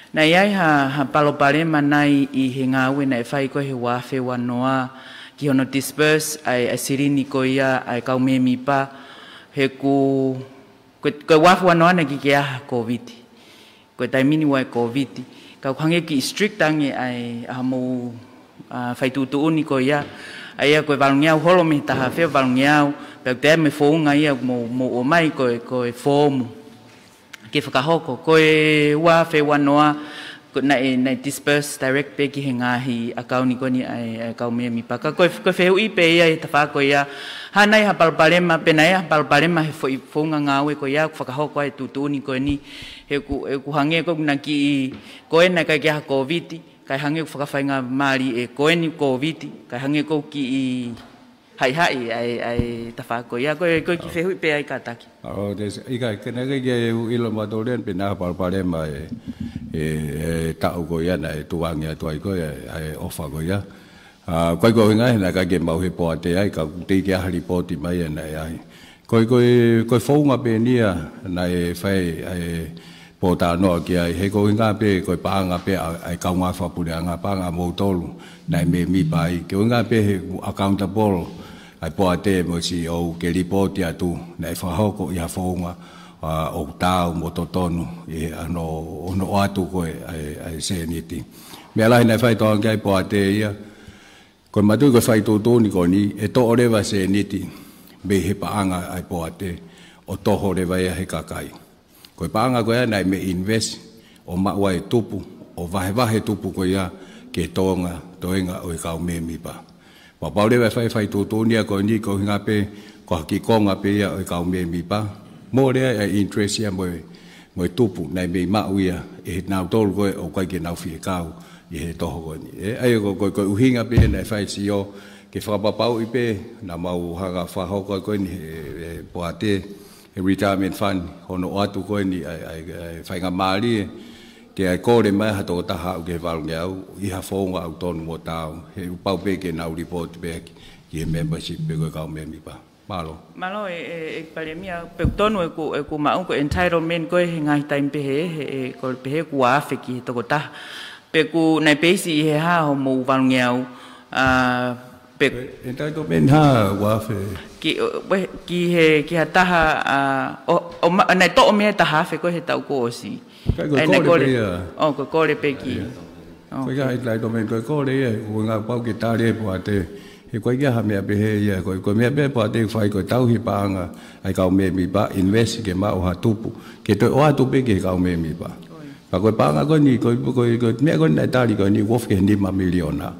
Na iai ha Palokalama nai I he ngawe na e whai koe he wafe wanoa ki hono disperse ai sirini ko ia ai kaumemi pa he ku koe wafe wanoa na ki kia Koviti. Koe taimini wa Koviti. Ka khange ki strict tangi ai hamo fai tutu uni ko ia ai ko valungiau holo me ta fe valungiau pe te me fo nga ia mo o mai ko fomu ke whakahoko ko wa fe wanoa ko na disperse direct pe ki hinga hi akauni ko ni ai ka me mi pa ko fe ui pe ia ta fa ko ia hanai ha Palokalama pe na ia Palokalama he fo nga ngawe ko ia whakahoko ai tutu uni ko ni he ku hange ko na ki ko na ka kia Koviti kai hange whakawhainga mari e koe ni Koviti, kai hange ko ki I hai ai tafa ko ia ko ki fehui pe ai kataki des ika kena ke ilo matolen pina Palemia ta ko ia na tuangia tuai ko ai ofa ko ia ko ngai na ka ke mau he po te ai ka te ke hari po ti mai na ai ko fonga pe nia na fai ai po ta no ki ai he ko nga pe ko paanga pe ai ka nga fa pule nga paanga mo tolu na me mi pai ke nga pe accountable ai po ate mo si o ke report ya tu na fa hoko ya fonga o tau mo totonu ono atu ko ai seniti me ala na fai to nga po ate ia ko matu ko fai to ni ko ni e to ore va seniti be he paanga ai po ate o toho le vai he kakai ko paanga ko ia nai me invest o mawai tupu o vahe tupu ko ia ke Tonga toenga o ka me mi pa Paula fai tutunia ko ni ko hinga pe ko ki konga pe ia o ka me mi pa mo le interest ia mo tupu nai me ma uia e na tol ko o ka ke na fi ka e he toho ko ni ai ko hinga pe nai fai si o ke fa pau ipe na mau haga fa ho ko ni po ate retirement fund hono atu ko ni ai fai nga mali ke ai ko le mai ha to ta ha ke val ngau I ha fonga au ton mo tau he pau pe ke na report back ke membership pe ko ka me mi pa malo Palemia pe tonu e ku ma ko entitlement ko he ngai time pe he ko pe he ku afe ki to ta pe ku nai pe si he ha ho mo val ngau entitlement ha wa fe ki ha taha o na to me taha fe ko he tau ko si ai ko le ko le pe ki ko ga entitlement ko le o nga pau ki ta le po ate he ko ga ha me be he ya ko me be po ate fai ko tau hi pa nga ai ka me mi ba invest ke ma o ha tupu ke to o atu pe ke ka me mi ba ko pa nga ko ni ko me ko na ta li ko ni wolf ke ni ma miliona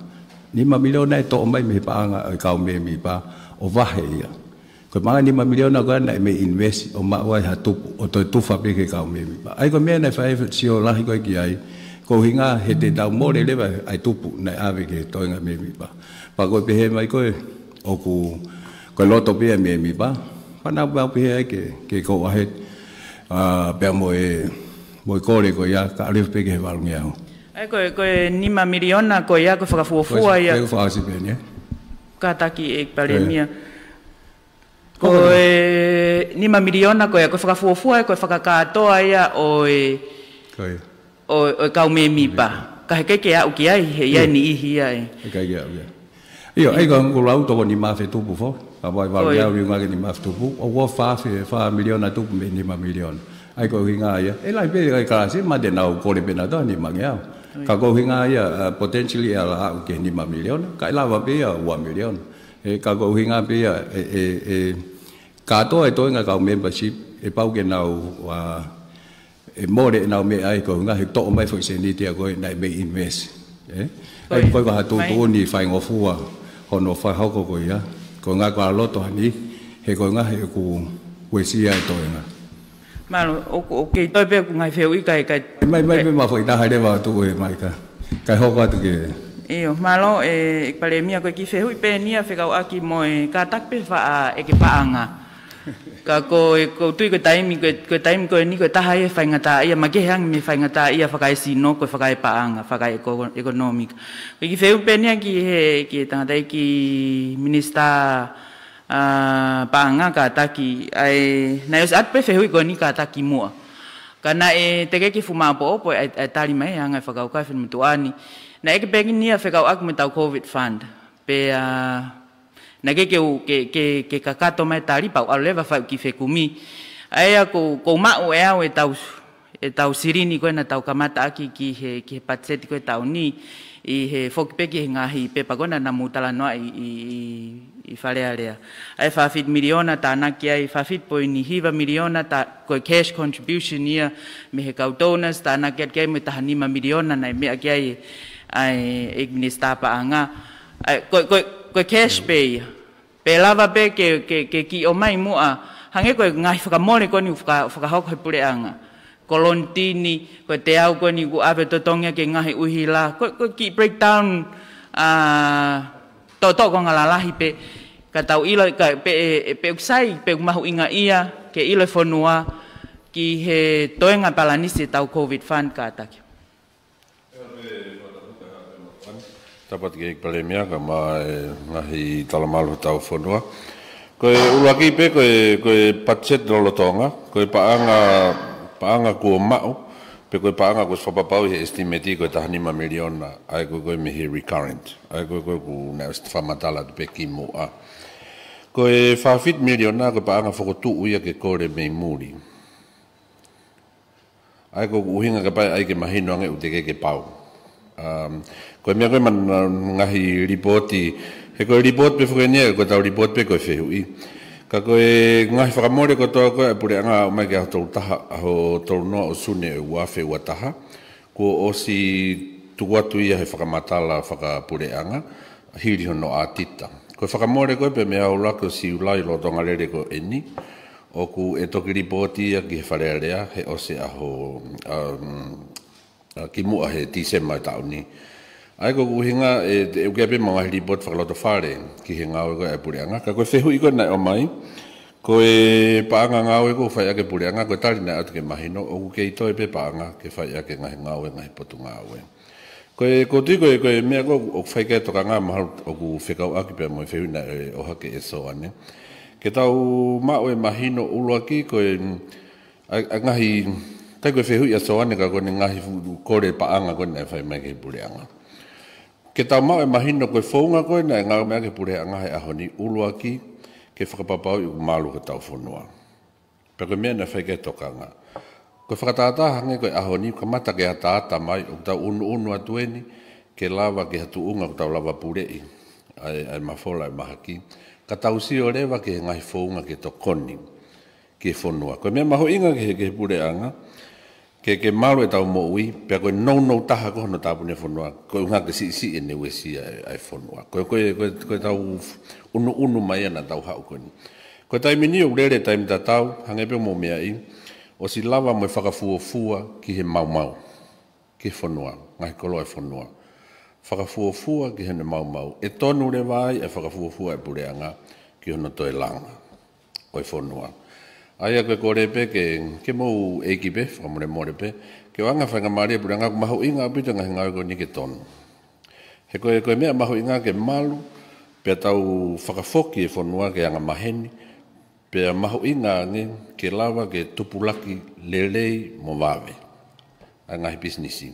ni ma miliona to mai me pa nga ai ka me mi ba o vahe ia ko ma ni ma miliona ko na me invest o ma wa ha tupu o to tufa pe ke ka me mi ba ai ko me na fa si o la ko ki ai ko hinga he te tau mo le ai tupu na ave ke to nga me mi ba pa ko pe he mai ko o ko loto pe me mi ba pa na ba pe ai ke ko wa he pe mo ko le ko ya ka le pe ke va ngia ai ko ni ma miliona ko ya ko fa fuafua ya ko fa si pe ne kataki e Palemia ko ni ma miliona ko ya ko fa fuafua ko fa ka toa ya o ka me mi pa ka ke ya u ki ai he ya ni hi ya ka ya io ai ko lau to ni ma fe tupu fo pa vai va ya ri nga ni ma fe tupu o wa fa miliona tupu me ni ma miliona ai ko hinga ya e lai pe ka si ma de na ko le pe na do ni ma ya ka ko hinga ya potentially ala ke ni ma miliona ka la va pe ya 1 miliona e ka ko hinga pe ya ka to nga ka membership e pau ke na wa e more na me ai ko nga to mai fo se ni te ko na me invest ai ko ha to ni Faiongoongo hono fa ha ko ya ko nga ka loto ni he ko nga he ku we si ai to nga malo okay to pe ku ngai feu I kai mai ma foi ta ha de va tu e mai ka kai ho ka tu ke io malo Palemia ko ki feu pe nia Fekau'aki mo ka tak pe fa e ke paanga ka ko tu ko time ko ni ko ta hai fa ngata ia ma ke hang mi fa ngata ia fa kai sino ko fa kai paanga fa kai economic ko ki feu pe nia ki ta dai ki minister paanga ka taki ai na us at pe feu ko ni ka taki mo kana te ke fuma po tali mai hanga fa ka fa mutuani na ke pe ni Fekau'aki me tau Covid fund pe na ke kakato mai tali pau aleva fa ki fekumi ai ko ma o e tau sirini ko na tau kamata aki ki patseti ko tau ni I he fokpeki ngahi pe pagona na mutala no I fale area ai fa fit miliona ta na ki ai fa fit po ni hiva miliona ta ko cash contribution ia me he kautonas ta na ki me ta ni ma miliona na me ki ai administra pa anga ko cash pay pe lava pe ke ki o mai mua hange ko ngai fa mole ko ni fa hok pule anga kolontini ko te au ko ni ku ave to tonga ke ngahi uhila ko ki breakdown to ko ngala lahi pe ka tau ilo ka pe uksai pe mahu inga ia ke ilo fonua ki he toenga palanisi tau COVID fan ka taki. Tapat ke Palemia ka mai ngahi talamalu tau fonua. Koe uruaki pe koe patset no Tonga, koe paanga kua mau, pe koe paanga koe whapapau he estimati koe tahanima miliona, ai koe mihi recurrent, ai koe ku neust whamatala te pe ki mua. Koe whawhit miliona koe paanga whakotu uia ke kore mei muri. Ai koe uhinga ka pai ai ke mahino ange uteke ke pau. Koe mea koe man ngahi ripoti, he koe report pe whukenia, koe tau report pe koe whehui. Ka koe ngahi whakamore ko toa koe, pure anga o mai ke tolu taha, aho tolu noa o sune e uafe ua taha. Ko osi tuwatu ia he whakamatala whakapure anga, hiri hono a tita. Koe whakamore koe pe mea o lako si ulai lo tonga rere ko eni, o ku e toki ripoti ia ki he wharearea, he ose aho ki mua he tisema e tauni. Ai ko kuhinga e ukepe mga hiripot whakaloto whare ki he ngāwe koe e pureanga. Ka koe whehui koe nai o mai, koe paanga ngāwe ko whai ake pureanga, koe tari nai atu ke mahino, o ku kei toi pe paanga ke whai ake ngahi ngāwe ngahi potu ngāwe. Ko tui koe mea ko o whai kei toka ngā maharu o ku Fekau'aki pe moi whehui nai o hake e soane. Ke tau mao e mahino uruaki koe ngahi, tai koe whehui a soane ka koe ngahi kore paanga koe nai whai mai ke pureanga. Ke tau mau e mahino koe whaunga koe na e ngā mea ke pure anga he ahoni uluaki ke whakapapau i malu ke tau whanua. Pea koe mea na whai ke tokanga. Koe whakatata hange koe ahoni kamata ke hataata mai o tau unu atueni ke lava ke hatu unga ko tau lava purei ai mawhola e mahaki. Ka tau si o rewa ke he ngahi whaunga ke tokoni ke whanua. Koe mea maho inga ke pure anga ke malu e tau mo'ui, pia koe nou taha ko hono tāpune whanua, koe unga ke si e ne wesi ai whanua. Koe tau unu mai ana tau hau koe ni. Koe taimini o rere taimi ta tau, hangepe mo mea i, o si lava mo e whakafuafua ki he mau, ki whanua, ngahi kolo e whanua. Whakafuafua ki he ne mau, e tonu re vai e whakafuafua e pureanga ki hono toe langa, o e whanua. Aia koe kore pe ke mou Eiki pe, whamore more pe, ke wanga whainga maria pura ngā mahu inga apita ngahi ngāwe koe ni ke tonu. He koe mea mahu inga ke malu, pia tau whakafoki e whanua ke anga maheni, pia mahu inga nge ke lawa ke tupulaki lelei mo wawe, a ngahi businessi.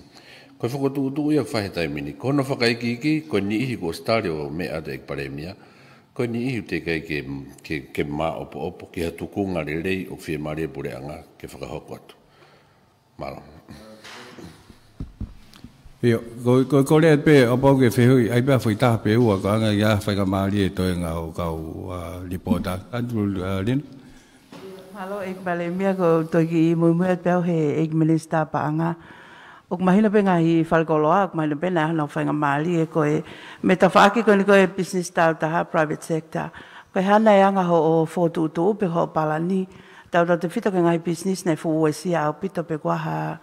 Koe whakotukutuku ia whahetai mini, kono whakaiki koe ni ihi ko stari o mea te ek Palemia, koe ni ihi te kai ke maa opo ki hatukunga rerei o whie maria pure anga ke whakahoko atu. Maro. Io, koe kore pe opo ke whehui, ai pia whaitaha pe ua ka anga ia whaika maari e toi ngā o kau ripota. Andrew Lin? Halo, ek Palemia ko toi ki Moimoi at peo he ek minister pa anga. Ok mahina pe ngahi whalkoloa, ok mahina pe nā hana whainga maali e koe me ta whaaki koe ni koe business style taha, private sector. Koe hana e anga ho o whotutu pe ho palani, tau te whita koe ngahi business nei fu uesi au pito pe kua ha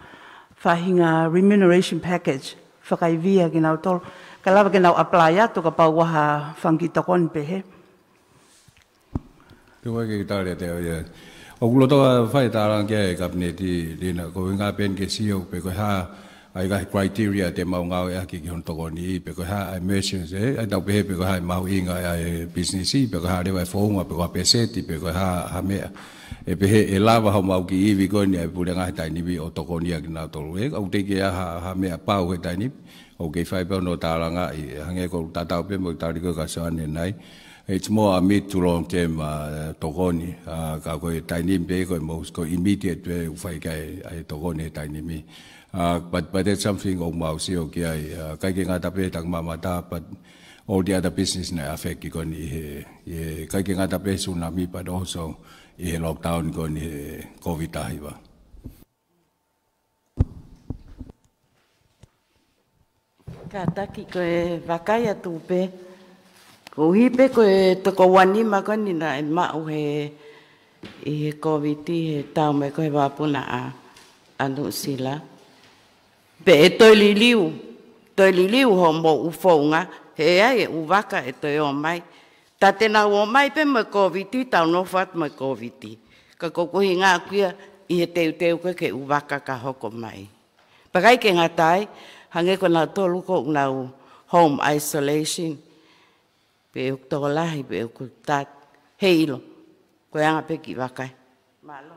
whahinga remuneration package, whakaivia ki nau tolu. Ka lawa ki nau apply atu ka pau waha whangi tokon pe he. Tuwa ki tāre te au ia. O kulo toa whai tārang kia e kabineti rina, ko ngā pen ke sio, pe koe ha ai gahi criteria te mau ngau e aki ki hon toko ni, pe koe ha ai merchants ai tau pehe pe koe ha mau inga ai businessi, pe koe ha rewa e whaunga, pe koe ha peseti, pe koe ha mea. E pehe e lava hau mau ki iwi koe ni ai pule ngahi tainiwi o toko ni aki nā tolu e, au teke ha mea pau he tainiwi, o kei whai peo no tāranga i hange ko tātau pe mo tāri koe ka soane nai. It's more a mid to long term tokoni ka koe tainim pe koe mo ko immediate pe ufai kai ai tokoni tainim but that's something o mau sio ki ai kai ki ngata pe tang mama ta but all the other business na affect ki koni he kai ki ngata pe tsunami but also i lockdown koni Covid hiva. Ka taki koe wakaya tu pe. Ko hipe koe toko wanima koni na e mau he Koviti he tau me koe wapuna anu sila. Pe e toi liliu ho mo ufonga he ai e uwaka e toi o mai. Ta tena o mai pe mo Koviti tau no fat mo Koviti. Ka ko hinga kuia I he teu koe ke uwaka ka hoko mai. Pakai ke ngatai, hange ko na tolu ko na home isolation. Pe uk toko lahi, pe uk tat, heilo. Koe anga pe ki wakai. Malo.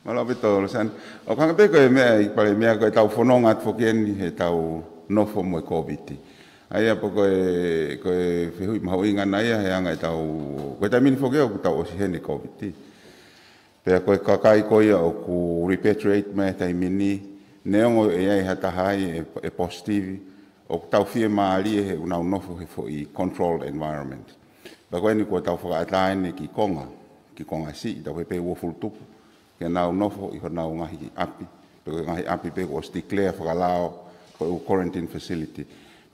Malo pe tolu san. O kanga pe koe mea I Palemia koe tau whanonga at whokeni he tau nofo mo Koviti. Aia po koe whihui maho inga na ia he anga I tau, koe tai mini whokeo ku tau osi hene Koviti. Pea koe kakai koe o ku repatriate me tai mini, neongo e ai hatahai e positive, o ku tau fie maari he unau nofo he fo I controlled environment. Pea koe ni koe tau whakaataene ki konga si, tau he pe uofulu tupu, ke nau nofo I honau ngahi api, pe koe ngahi api pe ko declare whakalao koe u quarantine facility.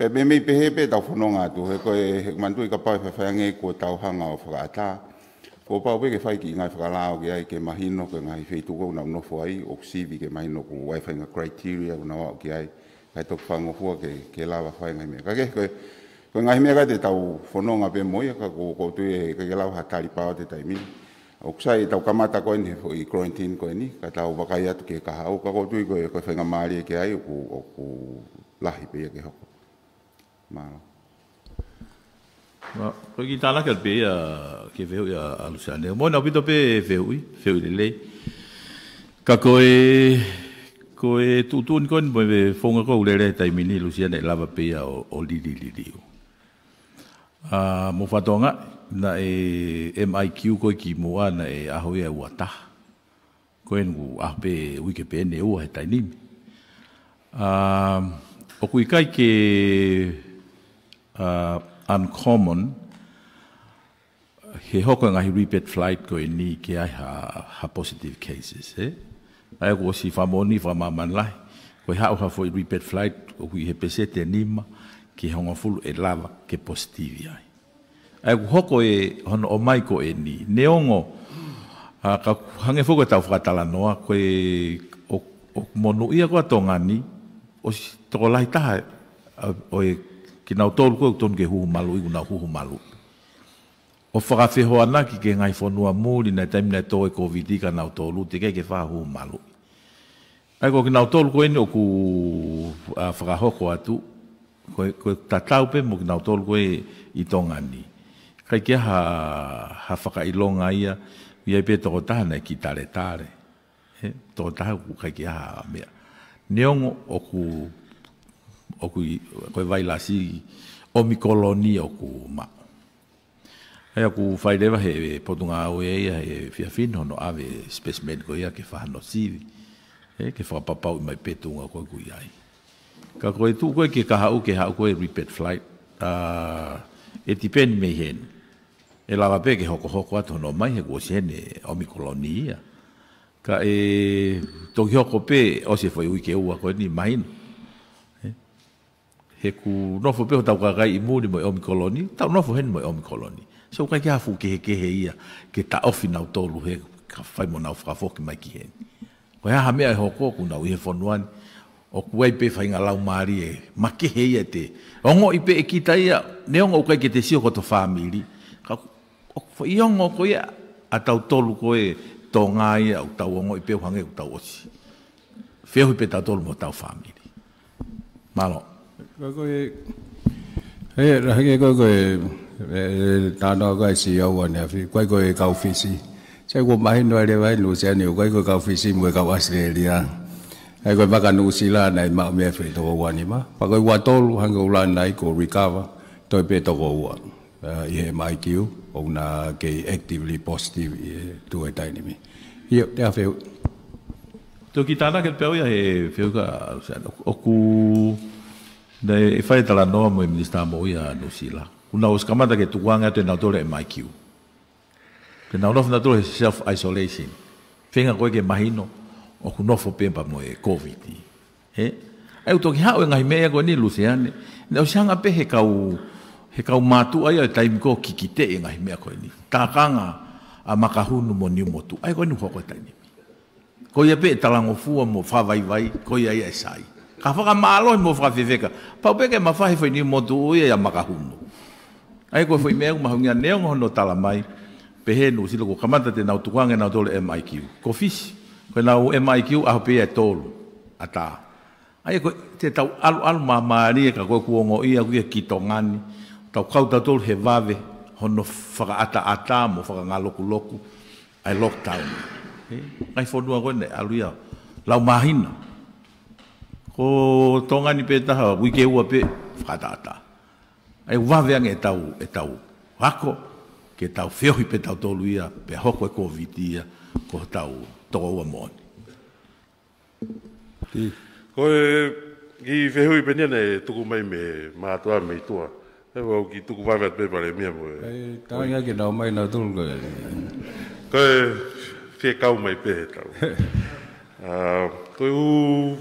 Pe mei pehe tau whanonga atu, he koe mantu I ka pau whawhange ko tau hanga o whakaata. Ko pau pe ke whai ki ngai whakalao ke ai ke mahino, ke ngai wheitu kou nau nofo ai, o sivi ke mahino ko waiwhainga criteria, una wao ki ai, kai toku whangofua ke lawa whai ngai mea. Ka ke koe ngai mea ka te tau whanonga pe moia, ka ko tue ke lau hatari pao te taimini. O kusai tau kamata koe ni I quarantine koe ni, ka tau wakai atu ke kahau, ka ko tui koe whainga maari ke ai, o ku lahi pe ke hoko. Malo. Ko ki tala ke pe ke veu ya alusane. Mo na pito pe veu le. Ka koe tutun kon mo fonga ko le tai mini Luciana lava pe o li. Mo fatonga na MIQ ko ki mo ana aho ya wata. Ko en ape wiki pe ne o tai ni. O kui kai ke uncommon he hoko ngahi repeat flight ko ni ke ai ha positive cases ai ko si famoni famaman lai ko ha for repeat flight ko he pesete nima ki honga full e lava ke positive ai ko hoko hono o mai ko ni neongo ka hange foko tau fatala noa ko o monu ia ko tongani o to lai ta o ki nau tolu koe ton ke huhu malu, iku nau huhu malu. O whakawheho ana ki ke ngai whanua mūri na taimina tō e Koviti ka nau tolu, te kei ke wha huhu malu. Ai ko ki nau tolu koe ni o ku whakahoko atu, koe tatau pe mo ki nau tolu koe I Tonga ni. Kai kia ha whakailonga ia, ia pe toko tahana ki tare. Toko taha ku kai kia ha mea. Neongo o koe vai lasi o mi koloni o ku ma. Ai aku fai lewa he potunga au he fiafino no ave specimen ko ia ke whahano sivi. Ke whakapapau I mai petunga koe kui ai. Ka koe tu koe ke kahau ke hau koe repeat flight. E tipeni mei hen. E lawa pe ke hoko atu no mai he kuosi hene o mi koloni ia. Ka toki hoko pe o se foi uike ua koe ni mahino. He ku nofo peho tau kakai I muri mo omi koloni, tau nofo hen mo omi koloni. So kai kia fu ke ia, ke ta ofi nau tolu he, ka whai mo nau whakafoki mai ki hen. Ko ha mea hoko ku nau I he whonuani, o ku wai pe whai ngā lau maari ma ke he ia te. Ongo I pe e kita ia, neongo o kai ke te sio koto whamiri. O iongo ko ia, a tau tolu ko e tō ngā ia, o tau ongo I pe uhange o tau osi. Whiahu I pe tau tolu mo tau whamiri. Malo. Koe rahake koe tāna koe si au ane awhi, koe kau whisi. Sai koe mahino ere wai Luciani, koe kau whisi mue kau Australia. Ai koe maka Nusila nei mao mea whi toko wani ma. Pa koe watolu hanga ulan nai ko recover, toi pe toko ua. I he MIQ, o na ke actively positive tu e tainimi. Ia, te a whiu. Tō ki tāna ke pēo ia he whiu ka, o ku... Dai e fai tala noa mo minister mo ia Nusila. Una os kamata ke tuanga te na tole MIQ. Ke na nof na tole self isolation. Fenga koe ke mahino o ku nofo pempa mo e Koviti. Ai to ki hao ngai mea ko ni Luciane. Na usanga pe he kau matu ai time ko kikite ngai mea ko ni. Takanga a makahunu mo ni motu. Ai ko ni hoko tani. Ko ia pe talango fua mo fa vai ko ia ia sai. ka whaka malo mo whakawhiwheka. Pau peke mawhahi whai ni motu ui e a makahunu. Ai koe whai mea mahungia neonga hono tala mai, pehe nu silo ko kamata te nau tukuange nau tole MIQ. Ko fisi, koe nau MIQ aho pia e tolu, ata. Ai koe te tau alu maari e ka koe kuongo ia kuia ki tongani, tau kauta tolu he vave, hono whaka ata mo whaka ngā loku, ai lockdown. Ai whonua koe ne alu ia, lau mahina. Ko tongani pe taha, wike ua pe, whakata. Ai waveang e tau hako, ke tau whiohi pe tau tolu ia, pe hoko e Koviti ia, ko tau toko ua moni. Koe ki whiohi pe niane tuku mai me mātua me itua. Ewa ki tuku waveat pe Palemia mo. Tāngia ke nau mai nau tulu koe. Koe Fekau mai pe he tau. Koe u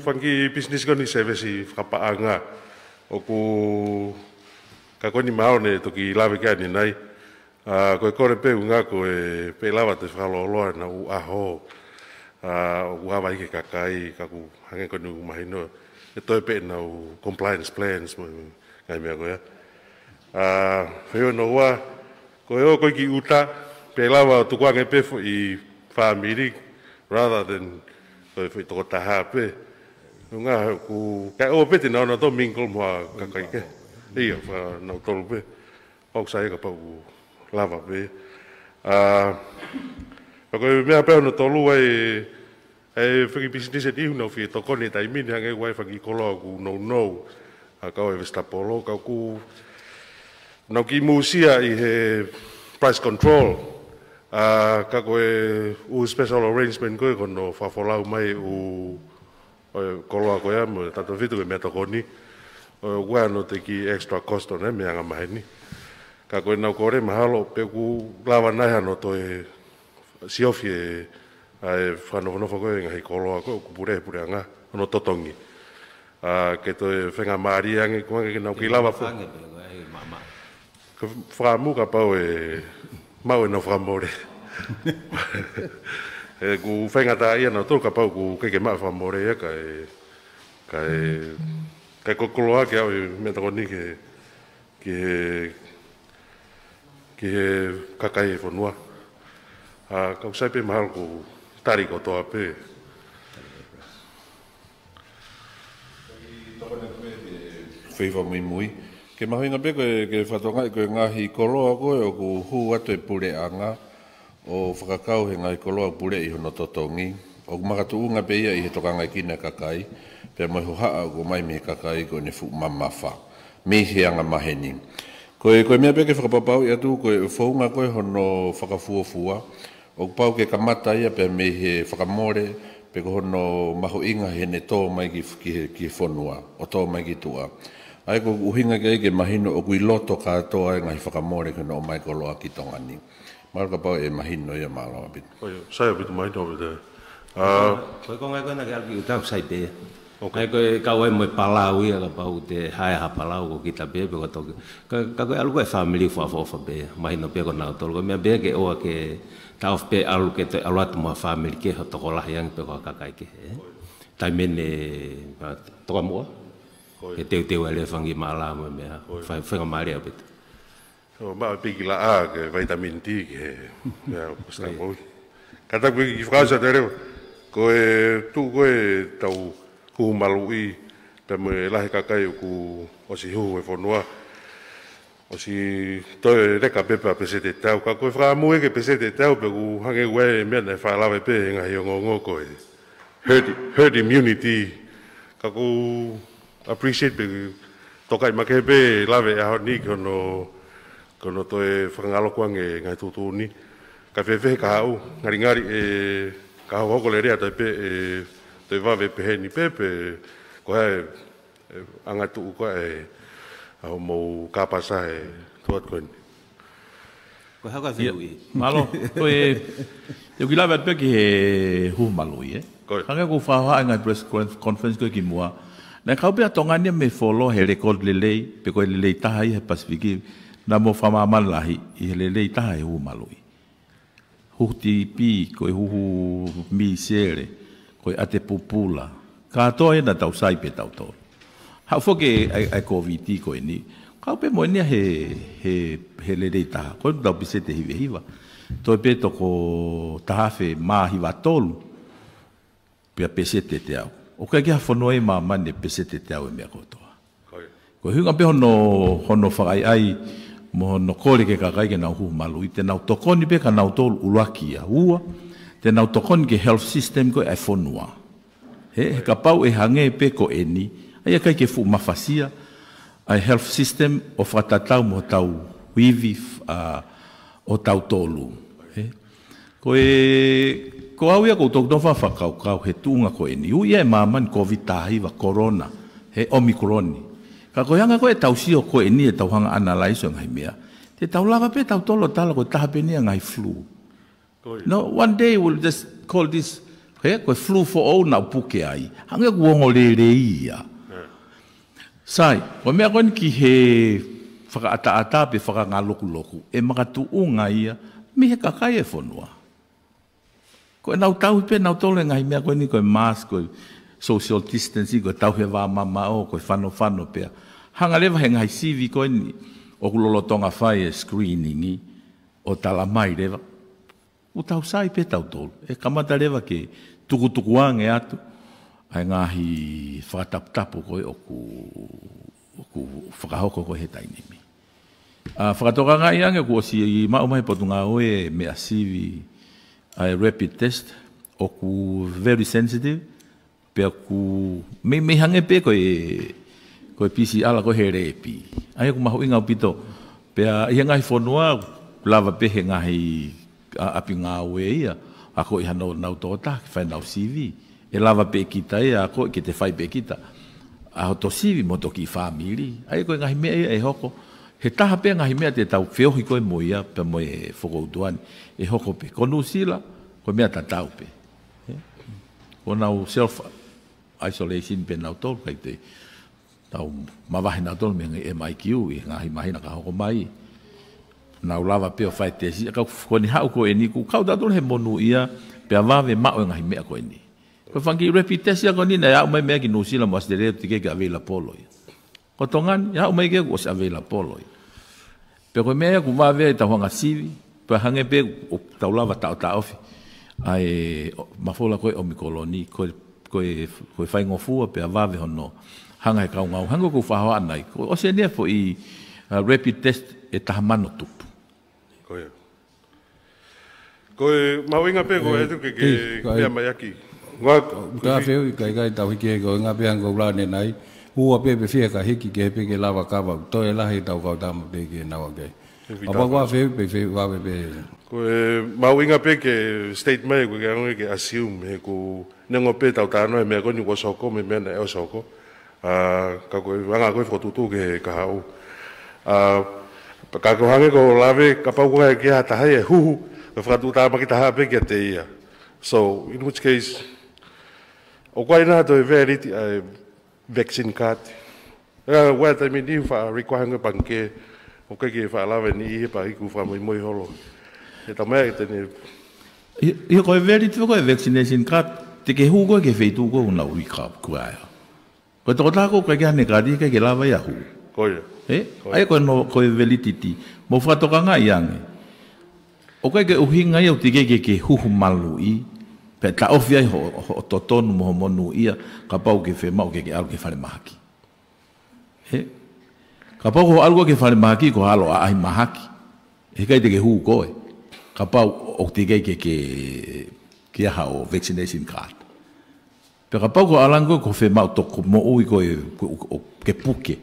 whanki business koni sevesi whakapaanga o ku ka koni maone toki lawe kia ni nai. Koe kore pe unga koe pe lawa te whakaloloa na u aho. U hawa ike kakai kaku hange koni u mahino. E toi pe na u compliance plans mo ngai mea koe. Whio no ua koe o koe ki uta pe lawa tukuange pe i whamiri rather than koe whi toko taha pe. Nunga ku kai o peti na ona to mingle mua kakai ke. Ia wha nau tolu pe. Hau sai ka pau lava pe. Koe mea peo no tolu ai whaki business e ihu nau whi tokoni tai mini hange wai whaki koloa ku no. Kau e vesta polo kau ku nau ki musia i he price control. Ka koe u special arrangement koe kono whafolau mai u koloa koe amu, tato whitu e mea tokoni. Ua no te ki extra cost on e mea nga maheni. Ka koe nau kore mahalo pe ku lawa nai hano toe siofi e whanofa koe ngahi koloa koe ku pure anga ono totongi. Ke toe whenga maari ange kuange nau ki lawa po. Whakamu ka pau e mau e nau whakamore. Ku whenga ta ia nau tolu ka pau ku keke maa whakamore ia kai kokoloa ke au e mea takoni ke he kakai e whanua. Kau sai pe mahal ku tari ko toa pe. Whiwa Moimoi. Ke mahuinga pe ke whatongai koe ngahi koloa koe o ku hu atu e pure anga o whakakau he ngai koloa pure i hono totongi. O ku makatu unga pe ia i he tokangai kina kakai. Pea mai hohaa o ku mai me kakai koe ne fu mamafa. Me he anga maheni. Koe mea pe ke whakapapau i atu koe whaunga koe hono whakafuafua. O ku pau ke kamata ia pe me he whakamore pe ko hono mahu inga he ne tō mai ki whonua o tō mai ki tua. Ai ko uhinga ke mahino o kui loto katoa e ngahi whakamore kono o mai koloa ki tongani. Maraka pau e mahino ia mālawa bit. Sai abitu mahino bita. Koe kongai koe na ke alki utau sai pe. Ai koe kau e moe palau ia ka pau te hae ha palau ko kita pe pe ko toki. Ka koe alu koe family fuafofa pe. Mahino pe ko nau tolu. Koe mea pe ke oa ke tau pe alu ke te alu atu mua family ke ho toko lahi angi pe ko kakai ke. Tai mene toka mua. E teu ele whangi maala mo mea. Whenga maari au pita. Maa piki la a ke vitamin D ke mea pasta moi. Kata koe ki whakausa te reo. Koe tu koe tau hu malu i. Pe me lahi kakai ku osi hu e whanua. Osi toi reka pepa pese te tau. Ka koe whakamu e ke pese te tau pe ku hange ue mea ne whaalawe pe e ngahi o ngongo koe. Herd immunity. Ka ku appreciate pe tokai make pe lave a ni kono toe whangalo kuange ngai tutuni ka fefe ka hau ngari ka hau ko le rea toi pe toi vave pe heni pepe ko hai anga tu ko au mo ka pasa tuat ko ko haka fiui malo koe eu ki lave pe ki hu malui kanga ko fa ngai press conference ko ki mua. Na kau pe tongani me follow he record lelei pe ko lelei taha i he Pasifiki na mo fama malahi i he lelei taha e hu malui. Hu ti pi ko hu mi sere ko ate pupula Katoa e na tau sai pe tau tolu. Hau foke ai Koviti ko ni. Kau pe mo ni he le deita. Ko tau pisete hiva. Toi pe toko tahafe ma hiva tolu. Pe pesete te au. O kai ki hafonoe ma mane pesete te au e mea kotoa. Ko hunga pe hono whakai ai mo hono kore ke kakai ke nau hu malu. I te nau tokoni pe ka nau tolu ulaki a ua. Te nau tokoni ke health system ko e fonua. He ka pau e hange pe ko e ni. Ai kai ke fu mafasia. Ai health system o whatatau mo tau wivi o tau tolu. Ko au ia ko tōk nōwha whakau he tūnga ko e ni. Ui e māman Covid-19 corona, he Omikroni. Ka ko hanga ko e tau sio ko e ni e tau hanga analyse ngai mea. Te tau lava pe tau tolo tala ko taha pe nia ngai flu. No, one day we'll just call this, ko flu for all na puke ai. Hanga kuongo le ia. Sai, ko mea koen ki he whakaata-ata pe whakangaloku-loku. E makatuunga ia, mi he kakai e whanua. Ko e nau tau pe nau tole ngai mea koe ni koe mask, koe social distancing, koe tau he wā mama o, koe whano pea. Hanga lewa he ngai sivi koe ni, o kulolo tonga whai e screeningi, o tala mai lewa. U tau sai pe tau tolu. E kamata lewa ke tukutukuang e atu, ai ngahi whakatapu koe o ku whakahoko koe he tainimi. Whakatoka ngai ange ku o si maumai potunga oe mea sivi, ai rapid test o ku very sensitive pe ku me hange pe ko PCR ko he repi ai ku mahu inga pito pe ia ngai fonua lava pe he ngai apinga we ia ako ia no na tota fa na CV e lava pe kita ia ko ke te fai pe kita a to CV mo to ki family ai ko ngai me e hoko he taha pe ngai mea te tau whiohi koe moia pe mo e whakoutuani e hoko pe konu sila koe mea tatau pe ko nau self-isolation pe nau tolu kai te tau mawahi nau tolu me ngai MIQ e ngahi mahina ka hoko mai nau lava pe o whai tesi ko ni hau ko e ni ku kau tatolu he monu ia pe a wawe mao e ngahi mea koe ni ko whangi rapid test ia ko ni na iau mai mea ki nusila mo astere te ke avela polo ia ko tongan iau mai ke ko avela polo ia pe ko mea ku wawe tau hanga sivi pe hange pe tau lava tau ofi ai mafola koe Omikroni koe Faiongoongo pe avave hono hanga e kaungau hanga ko whahoa anai ko o se nia fo i rapid test e tahamano tupu koe mauinga pe ko etu ke mea mai aki ka feo i kai tau hiki e ko ngā pe hanga ulane nai hua pe fia ka hiki ke pe ke lava kawa to e lahi tau kau tama pe ke nawa kei apa kua feo pe wawe pe koe mauinga pe ke state mai ko ke assume he ko nengo pe tau tano e mea koni ko soko me mea na eo soko ka koe wanga koe whakututu ke ka hau ka ko hange ko lave ka pau koe ke hata hai e huhu ka whakatuta maki taha pe ke te ia so in which case o koe na to e veriti vaccine card wea taimi ni wha rikuahanga panke o kai ke wha lave ni ihe pa hiku wha Moimoi holo e ta mea ke tene ia koe veriti koe vaccination card te ke hu koe ke wheitu koe una ui kua aia koe toko tako koe ke hane kari ke lava ia hu koe ai koe no koe velititi mo whatoka ngā iange o koe ke uhinga ia o te ke huhu malu i pe ta ofi ai ho totonu mo monu ia ka pau ke whemau ke alu ke whare mahaki ka pau ko alu ke whare mahaki ko halo a ahi mahaki he kai te ke hu koe ka pau o te ke aha o vaccination card pe ka pau ko alango ko whemau toko mo ui koe ke puke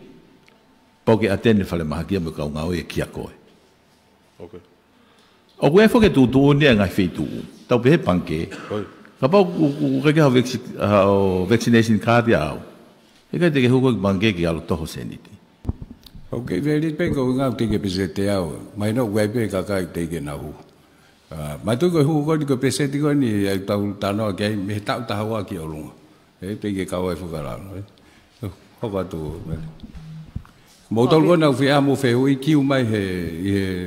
pau ke atene whare mahaki mo ka unga oe kia koe o koe fo ke tutu o nia ngai wheitu tau pe he panke ka pau ke vaccination card ia au he kai te ke huko ki panke ki alo toho seniti ok veri pe ko ngau te ke pese te au mai no wei pe ka kai te ke na hu mai tu ko hu ko ni ko pese ti ko ni tau tano ke me tau ta hawa ki olunga e pe ke ka wai fu ka la ho ka tu mo tol ko na fi amo fe ui ki mai he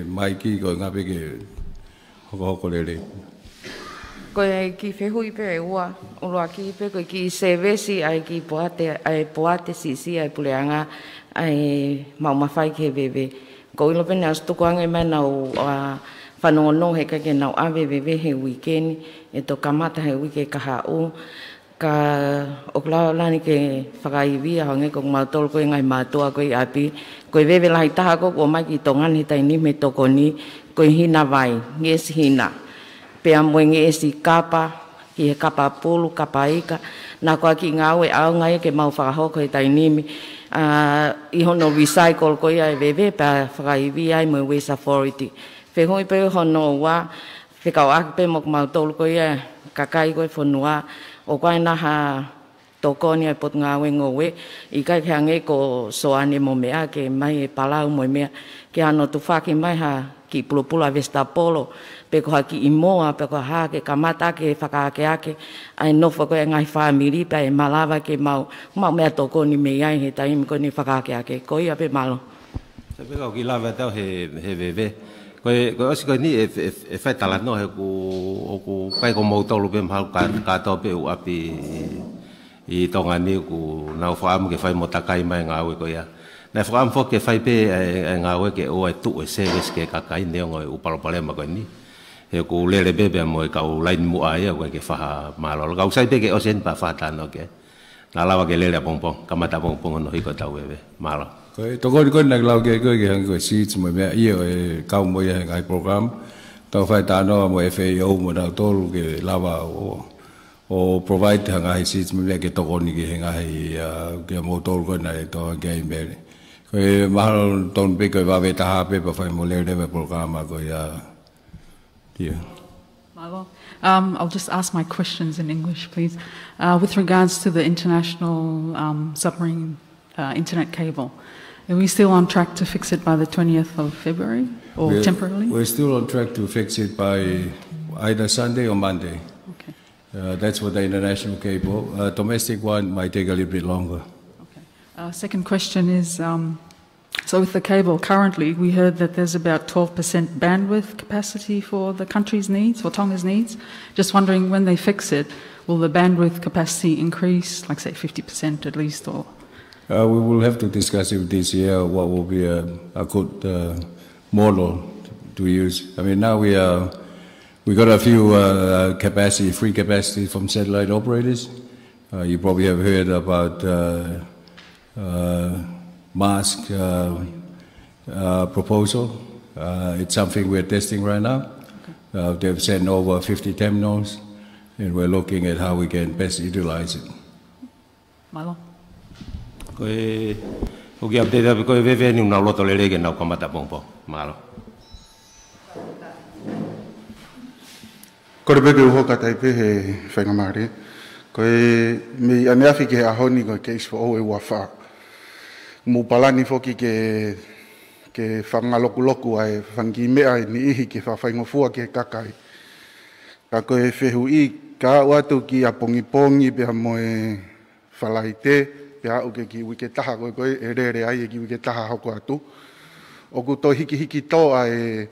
mai ki ko nga pe ke ho ko le le Koe ki whehui pe ua, uloa ki pe koe ki sevesi ai ki poate sisi ai puleanga ai maumawhai ke bebe. Ko ilo pene as tuku ange mai nau whanongono he kake nau awe bebe he weekend, e to kamata he wike kaha o, ka oklawa lani ke whakaiwia honge kong mautolo koe ngai mātua koe api, koe bebe lahi taha ko mai ki tongani tai ni me toko ni, koe hina vai, nges hina. Pea moe ngesi kapa, ki he kapa pulu, kapa ika, nā koa ki ngāwe au ngai ke mau whakahoko he tai nimi, I hono recycle ko ia e bebe pa whakaiwi ai mo waste authority. Whehui pe hono wa Fekau'aki pe mok mautolu ko ia kakai ko e whanua o koe naha tokoni ai pot ngā wengo we I kai ke ange ko soane mo mea ke mai e palau mo mea ke ano tu whaki mai ha ki pulupula Vesta Polo pe ko haki imoa pe ko ha ke kamata ke whakaake ake ai nofo ko e ngai whamiri pe e malawa ke mau mea tokoni me ai he taimi ko ni whakaake ake ko ia pe malo. Sa pe kau ki lawa tau he veve. Koe osi koe ni e whai tala no he ku kai ko mautolu pe mahau kato pe u api I Tonga ni ku nau whaamu ke whai motakai mai ngā ue ko ia. Nai whaamu fo ke whai pe ngā ue ke o e tu e service ke kakai neongo e u Polokalama koe ni. He ku lele bebe mo e kau lain mua ia koe ke whaha malolo. Kau sai pe ke osen pa whatano ke. Nā lawa ke lele pongpong, kamata pongpong no hiko tau ebe malo. Koe tokoni koe nag lau ke koe ke hangi koe seats mo mea ia e kau mo ia ngai program. Tau whai tānoa mo FAO mo nau tolu ke lawa o provide hangai seats mo mea ke tokoni ke hangai ke mo tolu koe nai toa ke imbele. Koe mahalo ton pe koe wawe taha pe pa whai mo leo lewe programa koe yeah. I'll just ask my questions in English, please. With regards to the international submarine internet cable, are we still on track to fix it by the 20th of February or temporarily? We're still on track to fix it by either Sunday or Monday. Okay. That's for the international cable. Domestic one might take a little bit longer. Okay. Second question is, so with the cable currently, we heard that there's about 12% bandwidth capacity for the country's needs, for Tonga's needs. Just wondering when they fix it, will the bandwidth capacity increase, like say 50% at least, or? We will have to discuss it this year what will be a good model to use. I mean, now we got a few free capacity from satellite operators. You probably have heard about mask proposal. It's something we're testing right now. They've sent over 50 terminals, and we're looking at how we can best utilize it. Malo. Koe uki update koe veve ni una loto lele ke nau kamata pongpo. Malo. Koe bebe uhoka taipe he whaingamare. Koe me aneafi ke ahoni koe case for oe wafa. Mu palani foki ke whangaloku ai whangi mea ni ihi ke whawhaingofua ke kakai. Ka koe whehui ka watu ki a pongi pia moe whalaite pia uke ki wike taha koe e rere ai e ki wike taha hoko atu. Oku to hiki to ai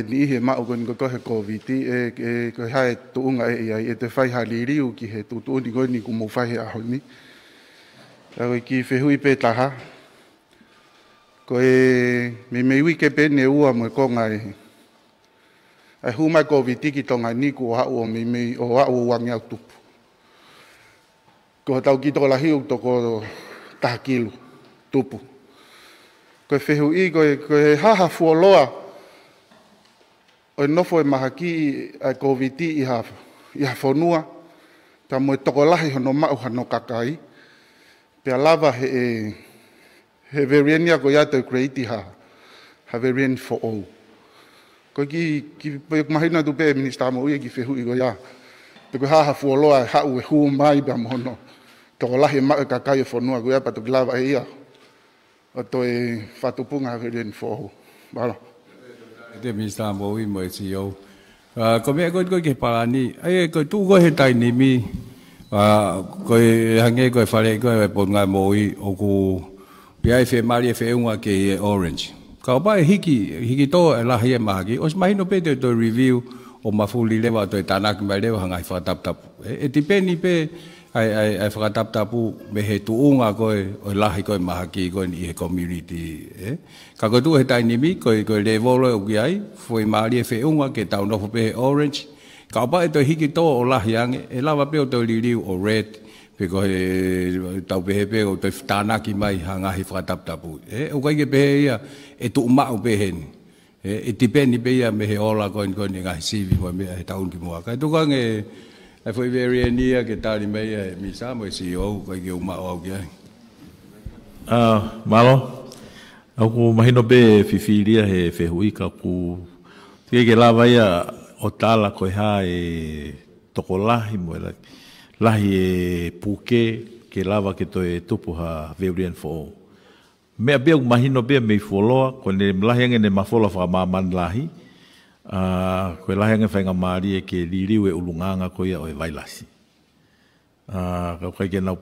ni ihi mao koe koe he Koviti e koe hae tuunga e ai e te whai haliriu ki he tutuuni koe ni kumu whai he ahoni. Koe ki whehui pe taha. Koe me wike pene ua mo konga e. Ai humai Koviti ki tonga niku o hau o hau wangi au tupu. Ko tau ki toko lahiu toko taha kilu tupu. Koe whehui koe haha fuoloa o nofo e mahaki ai Koviti i ha whanua. Ka mo toko lahi hono mau hano kakai. Pea lava he verienia ko ia te kreiti ha verien for all. Ko ki mahina tu pe minister mo ia ki whehui ko ia. Te ko haha fuoloa hau e hu mai ba mono. Toko lahi mau e kakai e whanua ko ia pa tuki lava e ia. O to e whatupunga verien for all. Bala. Te minister mo i mo e si au. Ko mea koe ke parani. Ai koe tu koe he tai nimi. Koe hange koe whare koe e pot ngai moi o ku piai whe mari e whiunga ke e orange. Ka opa e hiki tō e lahi e mahaki. Os mahino pe te review o mafuli lewa toi tanaki mai lewa hangai whakatapu. E tipeni pe ai whakatapu me he tuunga koe o lahi koe mahaki koe ni he community. Ka koe tu he tainimi koe le volo o ki ai, foi maari e whiunga ke tau nofo pe he orange. Ka opa e toi hiki tō o lahi ange, e lawa pe o toi liriu o red, pe koe tau pehe pe o toi tanaki mai hangahi whakatapu. O kai ke pehe ia e tu umau pehe ni. E tipeni pe ia me he ola koe ni ngahi sivi mo me he taunki mua. Kai tuka nge ai foi very near ke tari mai e mi sa mo si o kai ke umau au ki ai. Malo, aku mahino pe fifiria he fehui ka ku ke lava ia o tala koe ha e toko lahi mo lahi e puke ke lava ke toe tupu ha variant for mea bea mahino bea mei foloa ko ne lahi ange ne mafola wha maman lahi koe lahi ange whainga maari e ke liriu e ulunganga koe ia o e vailasi ka kai ke nau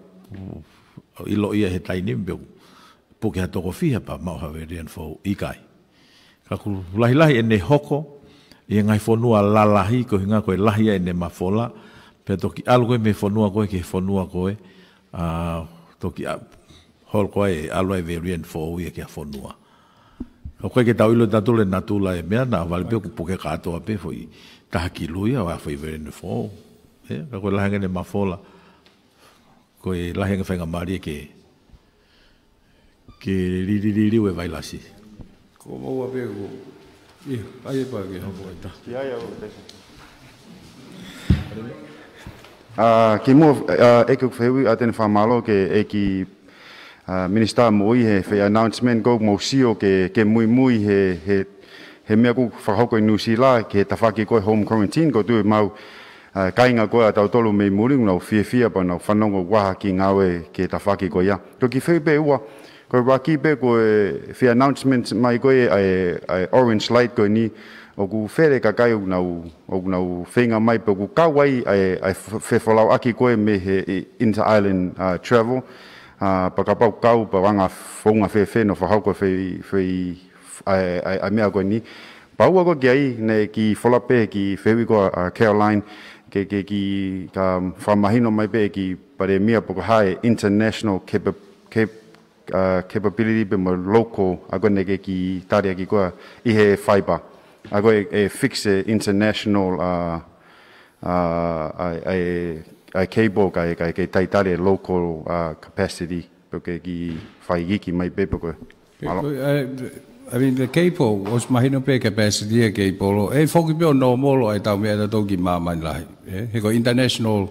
ilo ia he taini mbeu puke ha toko fiha pa mau ha variant for ikai ka ku lahi lahi e ne hoko e ngai fonua lalahi ko hinga koe lahi e ne mafola pe toki alu koe me fonua koe ke fonua koe toki hol koe alu e variant for ia ke fonua ko koe ke tau ilo tatule natula e mea na vale pe ku puke katoa pe foi tahaki luia wa foi variant for ka koe lahi ne mafola koe lahi nge whainga maari ke riri e vailasi ko maua pe ko ai e pa ke hopo ita. Ki mua eke whewhi a tene whamalo ke Eiki Minister Moi he whi announcement go mo sio ke mui he mea ku whahoko i Nusila ke tawhaki koe home quarantine ko tu mau kainga koe a tau tolu mei muringu nau fia pa nau whanongo waha ki ngawe ke tawhaki koe ia. Ko ki whi pe ua koe waki pe koe whi announcement mai koe ai orange light koe ni o ku where ka kai o nau whenga mai pe ku kawai ai whewhalau aki koe me he inter-island travel pa ka pau kau pa wanga whonga no whahauko ai mea koe ni paua koe ki ai ne ki wholape ki whewi koe Caroline ke ka whamahino mai pe ki Palemia po hae international capability pe mo local ago ne ke ki tari ki koe i he fiber ago e fix international ai cable kai tai tari local capacity pe ki whai ki mai pe koe I mean, the cable was mahino pe capacity ke polo. E foki pe no molo ai tau mea tau ki mamai lahi. He ko international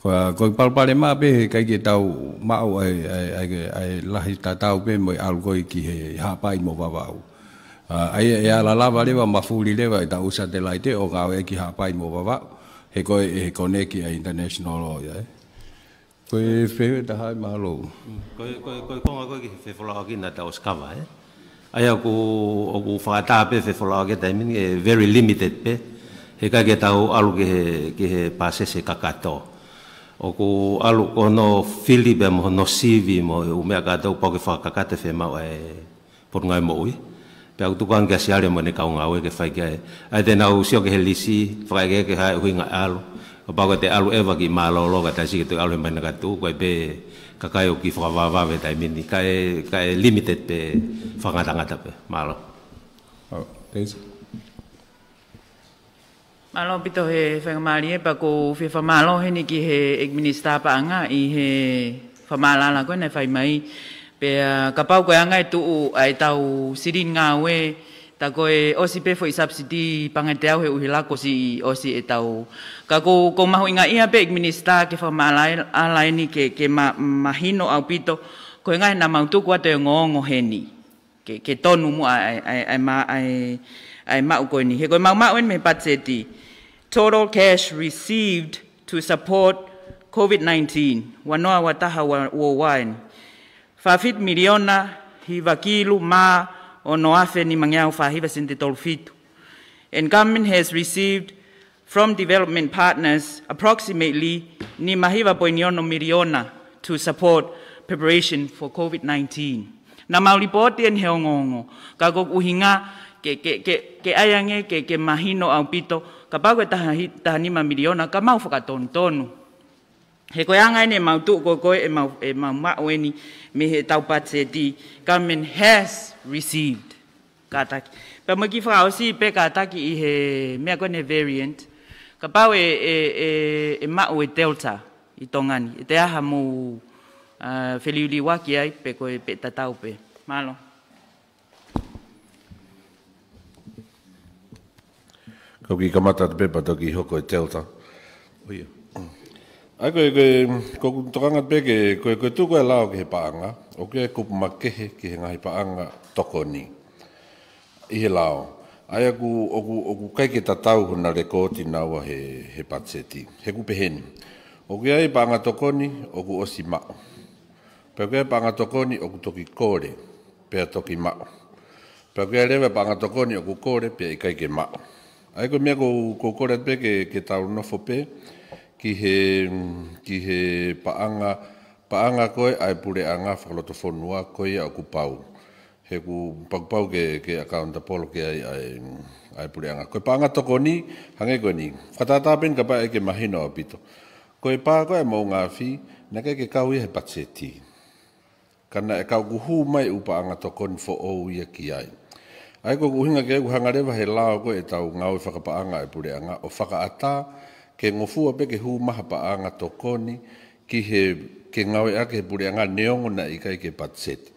ko Palemia pe kai ke tau mau ai lahi tatau pe mo algo ki he hapai mo vavau. Ai ala lava lewa mafuli lewa ta usa te laite o gawe ki hapai mo vavau. He ko neki ai international o ya. Ko e fe ta hai malo. Ko ki fe Fekau'aki na ta oskava ai aku whakata pe Fekau'aki taimini e very limited pe he kai ke tau alu ke he pasese kakato o ku alu kono Filipe mo no sivi mo u mea katou pau ke whakakate whemau por ngai moui pe au tukan ke asiare mo ne kaungawe ke whai ke ai te nau sio ke he lisi whai ke hai huinga alu o pau te alu ewa ki malolo ka tasi ke tu alu mai na katu koe pe kakai o ki whakawawave taimini kai limited pe whangatangata pe malo. Thanks. Malo pito he whangamari pa ko whamalo he ni ki he ekminista pa anga i he whamalala koe nei whai mai pe kapau koe anga e tuu ai tau sirin ngā we ta koe osi pe fo i subsidi pangate au he uhilako si osi e tau ka ko mahu inga ia pe ekminista ke whamalala ala ni ke mahino au pito koe ngai na mautuku ate ngongo heni ke tonu mu ai mau koe ni he koe mau en me patseti total cash received to support Covid-19 wanoa wataha worldwide 5 miliona hiva kilu ma ono afe ni mangiau fahiva sinte tolfitu and government has received from development partners approximately ni mahiva poiniono miliona to support preparation for COVID-19 na maulipoti en Faiongoongo kako uhinga ke ayange ke mahino au pito ka pau ke tahanima miliona ka mau whakatonu. He koe anga ene mau tu koe e mau maoeni me he tau patseti. Government has received kataki. Pa mo ki whakaosi pe kataki i he mea koe ne variant. Ka pau e mau e Delta i Tongani. E te aha mo wheliuli waki ai pe koe pe tatau pe. Malo. Kau ki kamata te pepa toki hoko e Delta. Oia. Ai koe tokanga pe koe tuko e lao ki he paanga. O ke kupu makehe ki he ngahi paanga tokoni. I he lao. Ai oku kai ke tatau huna rekoti naua he patseti. He kupe heni. O ke ai paanga tokoni oku osi mao. Pea ke paanga tokoni oku toki kore. Pea toki mao. Pea ke rewa paanga tokoni oku kore pea i kai ke mao. Ai koe mea ko kore pe ke tau nofo pe. Ki he paanga koe ai pure anga whakaloto whonua koe au ku pau. He ku pau ke akaunta polo ke ai pure anga. Koe paanga toko ni, hange koe ni. Whatatapen ka pa e ke mahino a pito. Koe paa koe mau ngā whi, na ke kau ia he patseti. Kana e kau kuhu mai u paanga toko ni fo ou ia ki ai. Ai ko kuhinga ke hangarewa he lao koe e tau ngau e whakapaanga ai pure anga. O whakaata ke ngofua pe ke hu maha paanga tokoni ke ngawe ake he pure anga neongo na ikai ke patseti.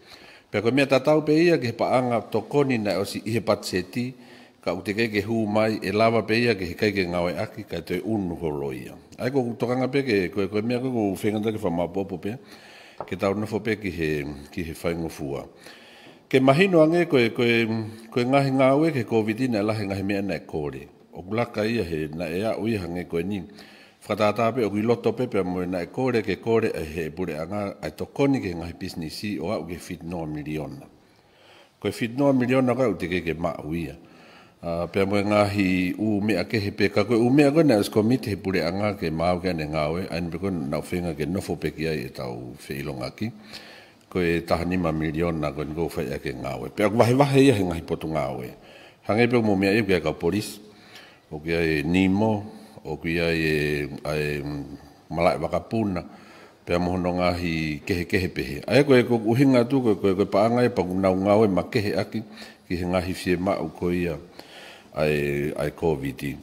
Pea koe mea tatau pe ia ke paanga tokoni na osi i he patseti ka uteke ke hu mai e lava pe ia ke he kai ke ngawe ake ka te unu holo ia. Ai ko tokanga pe ke koe mea koe whenganda ke whamapopo pe ke tau nofo pe ki he whaingofua. Ke mahino ange koe ngahi ngawe ke Koviti na lahe ngahi mea na e kore. O kulaka ia he na ea ui hange koe ni. Whakatatape o kiloto pepe mo na e kore ke kore e he pure anga ai tokoni ke ngahi businessi o au ke $9 miliona. Koe $9 miliona koe uti ke maa uia. Pea mo ngahi u mea ke he peka koe u mea koe na eskomite he pure anga ke mau ke ane ngawe aini pe koe na whenga ke nofo peki ai e tau whilongaki. Koe $5 miliona koe ngo whai ake ngawe. Pea wahe ia he ngahi potu ngawe. Hange pe mo mea iu ke ka polis. O kia e nimo, o kia e malai wakapuna, pea mohono ngahi kehe pehe. Ai koe uhinga tu, koe paanga e paku nau ngau e ma kehe aki, ki he ngahi fie mau koe ia ai Koviti.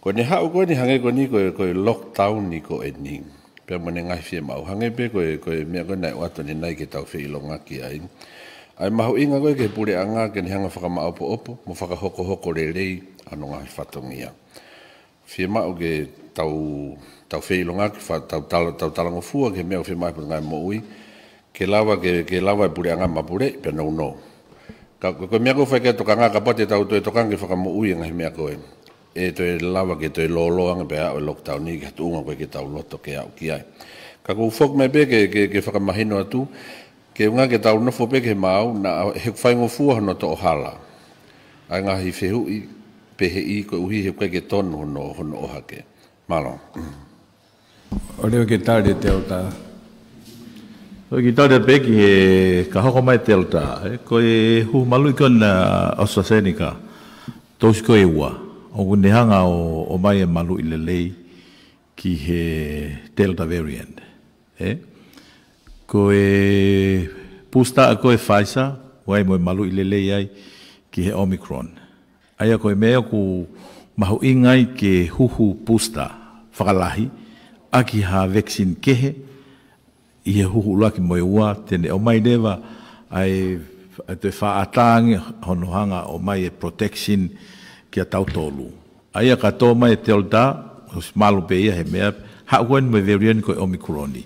Koe ne hau koe ni hange koe ni koe lockdown ni koe ni, pea mo ne ngahi fie mau. Hange pe koe mea koe nai wato ni nai ke tau whilonga ki ai. Ai mahu inga koe ke pure anga ke ni hanga whakamau opo, mo whakahoko rei, ano ngahi whatongia. Fie mau ke tau whilonga ki tau talango fua ke mea o fie mai pa ngai mo ui, ke lawa e pure anga mapure, pe no. Koe mea koe whai ke tokanga ka pati tau toe tokanga ke whakamo ui ngahi mea koe. E toe lawa ke toe lolo anga pe au e lockdown ni, ke hatu unga koe ke tau loto ke au ki ai. Ka kou fok mai pe ke whakamahino atu, ke unga ke tau nofo pe ke mau, na he whaingo fua hono to ohala. Ai ngahi whehui, pehe i koe uhi he koe ke tonu hono oha ke. Malo. O leo ke tare te o ta. O ki tare pe ki he ka hoko mai te o ta. Koe hu malu i kona AstraZeneca. Tosi koe ua. O kunehanga o mai e malu i lelei ki he Delta variant. Koe pusta a koe Pfizer, wai mo e malu i lelei ai ki he Omicron. Aia koe mea ku mahu ingai ke huhu pusta whakalahi, a ki ha vaccine kehe, i he huhu laki mo e ua, tene o mai lewa ai te whaatangi honohanga o mai e protection ki a tautolu. Aia katoa mai te olda, o malu pe ia he mea, hauen me variant koe Omicroni.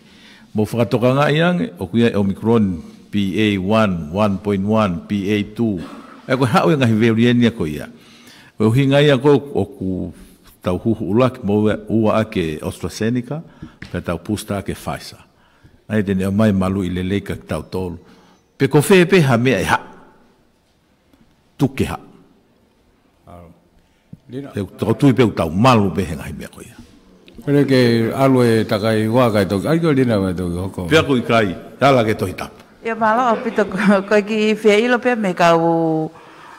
Mo whakatokanga iang, o kuia Omicron PA1, 1.1, PA2, e koe hau ngahi variant ia koe ia. O hingai a ko o ku tau huhu ulaki mo ua ake AstraZeneca, pe tau pusta ake Pfizer. Ai tene o mai malu i lelei ka tau tolu. Pe ko whepe ha mea e ha. Tuke ha. Te tui pe tau malu pe he ngahi mea koe ia. Pere ke alu e takai wakai toki. Ai ko lina mai toki hoko. Pea kui kai, tala ke tohi tapu. Ia malo o pito koe ki whia ilo pe me kau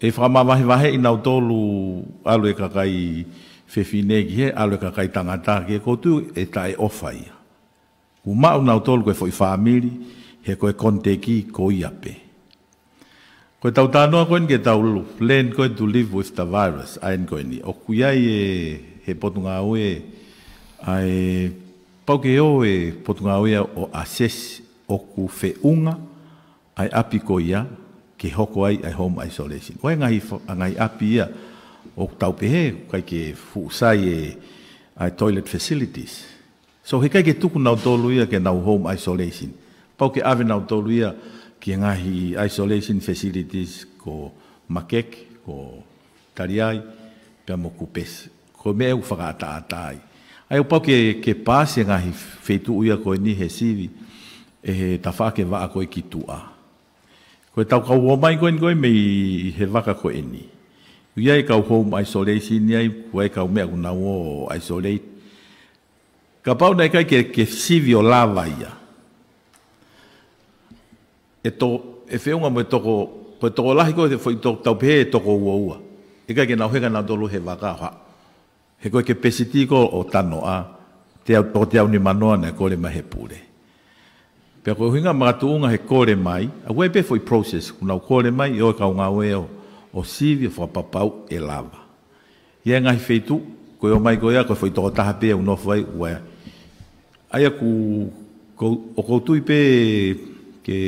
E whamamahe i nau tolu alu e kakai whewhinegi he, alu e kakai tangata ke koutu e tae ofa ia. Ku mau nau tolu koe foi whamiri, he koe konteki ko iape. Koe tau tānoa koe ke tau learn koe to live with the virus, aen koe ni. O kuiai he potunga ue, ai pauke o e potunga ue o assess o ku whiunga, ai api ko ia, ke hoko ai home isolation. Koe ngai api ia, o tau pehe, kai ke fuusai ai toilet facilities. So he kai ke tuku nau tolu ia ke nau home isolation. Pau ke ave nau tolu ia ki ngahi isolation facilities ko makek, ko tariai, pia mo kupes. Ko mea u whakaata-atai. Ai o pau ke pāse ngahi feitu uia koe ni he sivi, e he tawhake waa koe ki tua. Koe tau kau homai koe mei he waka koe ni. Uiai kau home isolation iai, koe kau mea kuna o isolate. Ka pau nei kai ke sivi o lava ia. E whiunga mo e toko, koe toko lahi koe foi tau pehe e toko ua. E kai ke nau hega nau tolu he waka ha. He koe ke pesiti ko o tano a, te au ni manoa na kore mai he pure. Pea koe huinga mga tuunga he kore mai, a wei pe foi process, kunau kore mai, e o kau ngā ue o sivi o whapapau e lava. Ia ngahi feitu, koe o mai koe a, koe foi toko taha pe au nofu ai, ue. Aia o koutui pe ke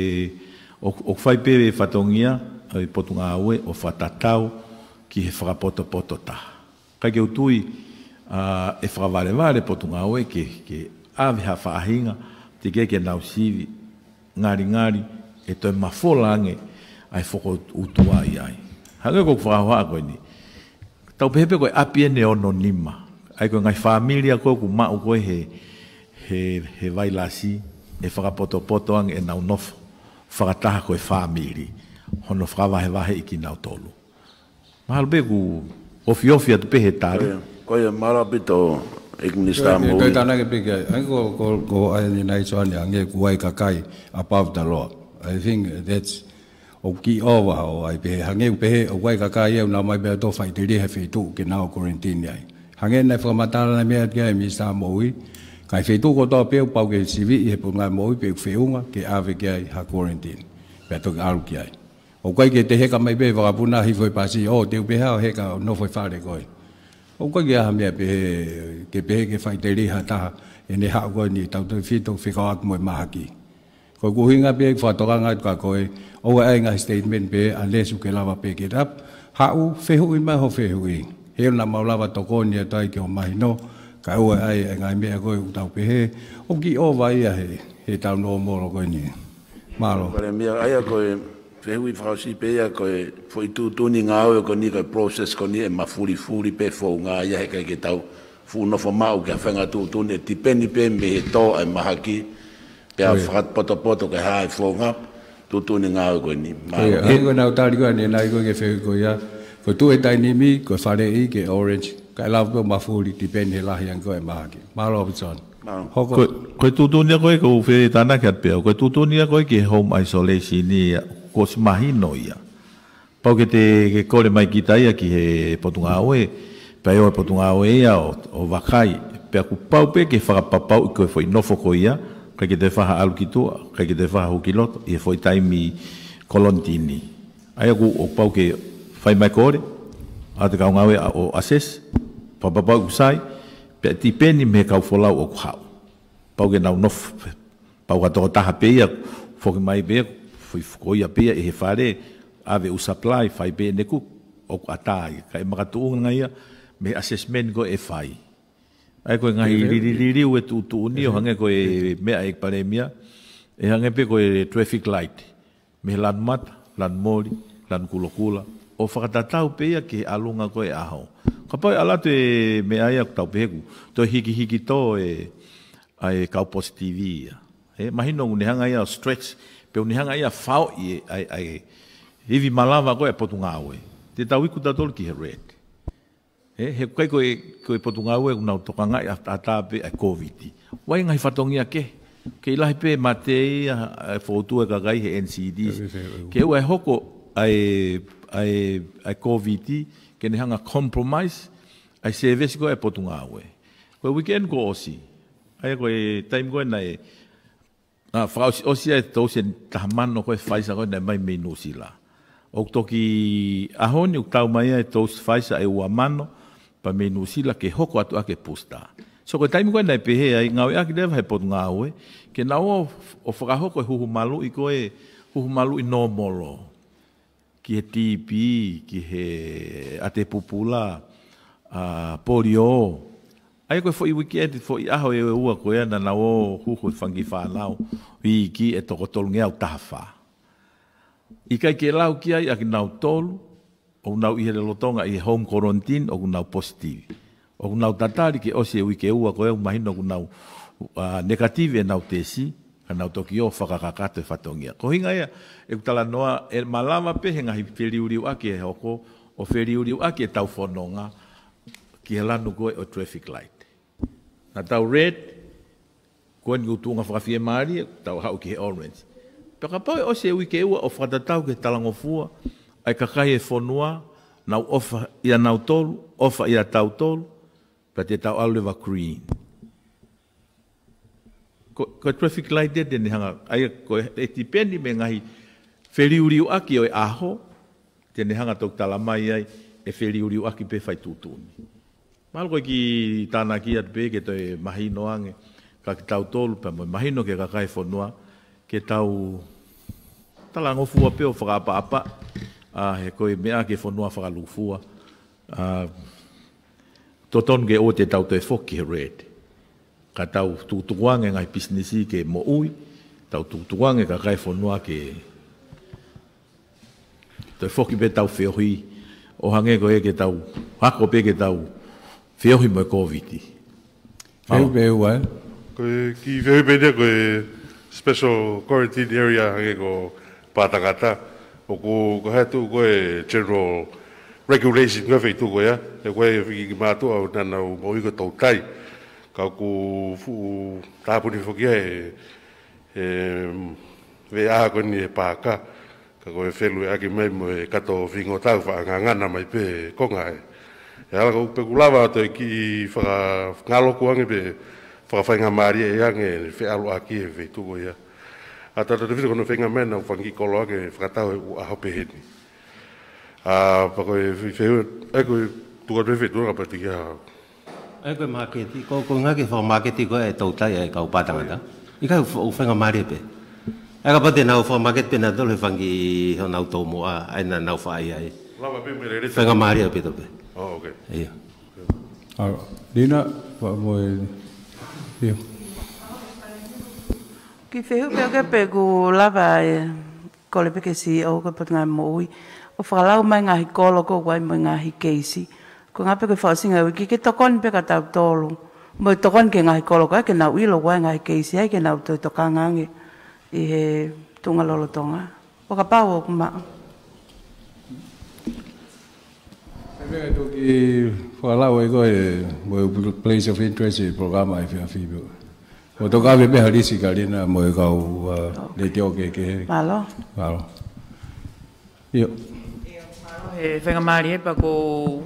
o whai pe whatongia ai potunga aue o whatatau ki he whakapoto taha. Kai ke utui e whakawareware potunga aue ke ave ha whaahinga te ke nau sivi ngari e toi mafolange ai whako utua ai. Hanga ko whakahoa koe ni. Tau pehepe koe apie ne ono nima. Ai koe ngai familia koe ku mau koe he vailasi e whakapoto ang e nau nofo whakataha koe whamiri hono whakawahe iki nau tolu. Mahalo pe ku ofi atu pe he tari. Koe marapito ik minister mo. Koe tānake pe kia, ko ai ni nai soani ange kuai kakai above the law. I think that's o ki over o ai pe hange pe o kuai kakai e na mai pe to fai te he fitu ke nau quarantine ai. Hange nei whakamatara na mea kia minister mo kai whetu ko tō pēu pau ke sivi i he punga moi pēu whiunga ke ave ke ai ha quarantine. Pea toki aru ki ai. O kai ke te heka mai pē whakapuna hi foi pasi, o teu pēha o heka no foi whare koe. O kai ke aha mea pēhe ke pēhe ke whai te riha taha e ne hao koe ni tau tau whito Fekau'aki moi mahaki. Koe kuhinga pēhe whatoranga ka koe o ai ngai statement pēhe unless uke lava pē ke rap hau whehu i mai ho whehu i. Heo na maulawa tokoni a tai ke o mahi no. Ka ua ai ngai mea koe utau pehe, o ki o vai a he tau no moro koe ni. Malo. Palemia, aia koe, whehui whausi pea koe, fwoi tūtuni ngā oe ko ni koe process ko ni e mafuri pe fōu ngā ia he kai ke tau, fu nofo mau ke whenga tūtuni, e tipeni pe me he tō ai mahaki, pea whakat poto ke hae fōu ngā, tūtuni ngā oe koe ni. Hei koe nau tāri koe ni nai koe ke whehui koe ia, koe tu e tainimi, koe whare i ke orange, kai lau pe mafuri tipeni he lahi ang koe mahaki. Malo Robinson. Koe tutunia koe ko whi tāna kia pēo, koe tutunia koe ki home isolation ni ko si mahino ia. Pau ke te kore mai ki taia ki he potunga oe, pēo e potunga oe ia o wakai, pēo ku pau pe ke whakapapau i koe whai nofo ko ia, kai ke te whaha alu ki tua, kai ke te whaha hukiloto, i he whai taimi kolontini. Aia ku o pau ke whai mai kore, a te kaunga oe o assess, papapau kusai, pe ti peni me kau folau o kuhau. Pau ke nau nof, pau ka toko taha peia, foki mai pea, fui fukoia pea, e he whare, ave u supply, whai pea neku, o ku atai, ka e makatuunga ia, me assessment ko e whai. Ai koe ngahi riririu e tu uni, o hange koe mea e Palemia, e hange pe koe traffic light, me lan mata, lan mori, lan kulokula, o whakatatau pea ke alunga koe aho. Ka pai alatu e me aia tau peheku, to hiki tō e kau positivi ia. Mahino unihanga ia stretch, pe unihanga ia whao i hivi malawa koe potunga oe. Te tau iku tatolu ki he red. He kai koe potunga oe unau tokanga i atape a Koviti. Wai ngai whatongia ke ilahi pe matei e whautua kakai he NCDs. Ke ua e hoko ai Koviti ke ne hanga compromise ai service ko e potunga we ko weekend ko osi ai ko time ko na fra osi e to sen tamano ko faisa ko na mai minusila o toki ahoni o tau mai e to faisa e wa mano pa minusila ke hoko atu ake pusta so ko time ko na pehe ai ngau aki deva he potunga we ke na o whakahoko e huhumalu i koe huhumalu i nomolo. Ki he tipi, ki he ate pupula, polio. Ai koe fo i weekend, fo i aho e ua koe ana na o huhu i whangi whanau. I ki e toko tolu ngea o tahawha. I kai ke lau ki ai aki nau tolu, o nau i he lotonga i home quarantine, o nau positive. O nau tatari ke osi e wike ua koe, mahino o nau negative e nau tesi, ka nau toki o whakakakato e whatongia. Ko hinga ea, e kutala noa, e malama pe he ngahi whiriuriu aki e hoko, o whiriuriu aki e tau whanonga, ki he lanu koe o traffic light. Na tau red, koe ni utunga whakawhie maari, tau hau ki he orange. Peka pau e osi e wike ua o whatatau ke talangofua, ai kakai e whanua, nau ofa ia nau tolu, ofa ia tau tolu, pa te tau Oliver Green. Ko traffic light de ne hanga ai ko e tipendi me ngahi feriuriu aki o e aho te ne hanga tok tala mai ai e feriuriu aki pe fai tutuni mal ko ki tana ki at pe ke to e mahino ange ka ki tau tolu pa mo mahino ke ka kai fonua ke tau tala ngofua pe o whakapa apa he ko e mea ke fonua whakalufua toton ke o te tau te foki red ka tau tutuange ngai businessi ke mo ui, tau tutuange ka kai whanua ke te whoki pe tau whiohi, o hange ko e ke tau, hako pe ke tau whiohi mo e Koviti. Whiohi pe ua, ki whiohi pe ne ko e special quarantine area hange ko Pātangata, o ko hatu ko e general regulation ka whaitu ko ya, e koe e whiki ki mātua o nana o mo iko tau tai, ka ku tāpuni whokia ve aha koe ni e pāka, ka koe whelu e aki mai mo e kato whingo tau whaangangana mai pe konga e. E ala ko pe kulawa ato e ki ngaloku ange pe whakawhainga maari e ange whe alo aki e whe tuko ia. A tata te whito kono whenga mena u whangi kolo ange whakatau e u aho pe heni. A pa koe whewhe, e koe tuka te whe tuanga pa tiki hao. Ai koe maketi, ko ngake whao maketi koe e tautai e kau Pātangata. I kai u whenga maari pe. Ai ka pate nau whao maketi pe na tole whangi ho nau tau moa, ai na nau whaai ai. Lama pe me re whenga maari pe tope. Oh, okay. Ia. Lina, moe... Ia. Ki whehu peo ke pe ku lava e kole peke si o ka patunga mo ui. O whakalau mai ngahi kolo ko wai mai ngahi keisi. Ko ngā peke whaasinga wiki ke tokon peka tau tolu. Mo tokon ke ngahi kolo ko ke nau ilo wai ngahi keisi ai ke nau toi tokangange i he tunga lolo tonga. O ka pau o kuma. Pea toki whakalau e koe mo place of interest i programa i whiawhibu. O toka ave meha risi ka rina mo e kau le te oke ke. Malo. Malo. Io. He whenga maari he pa ko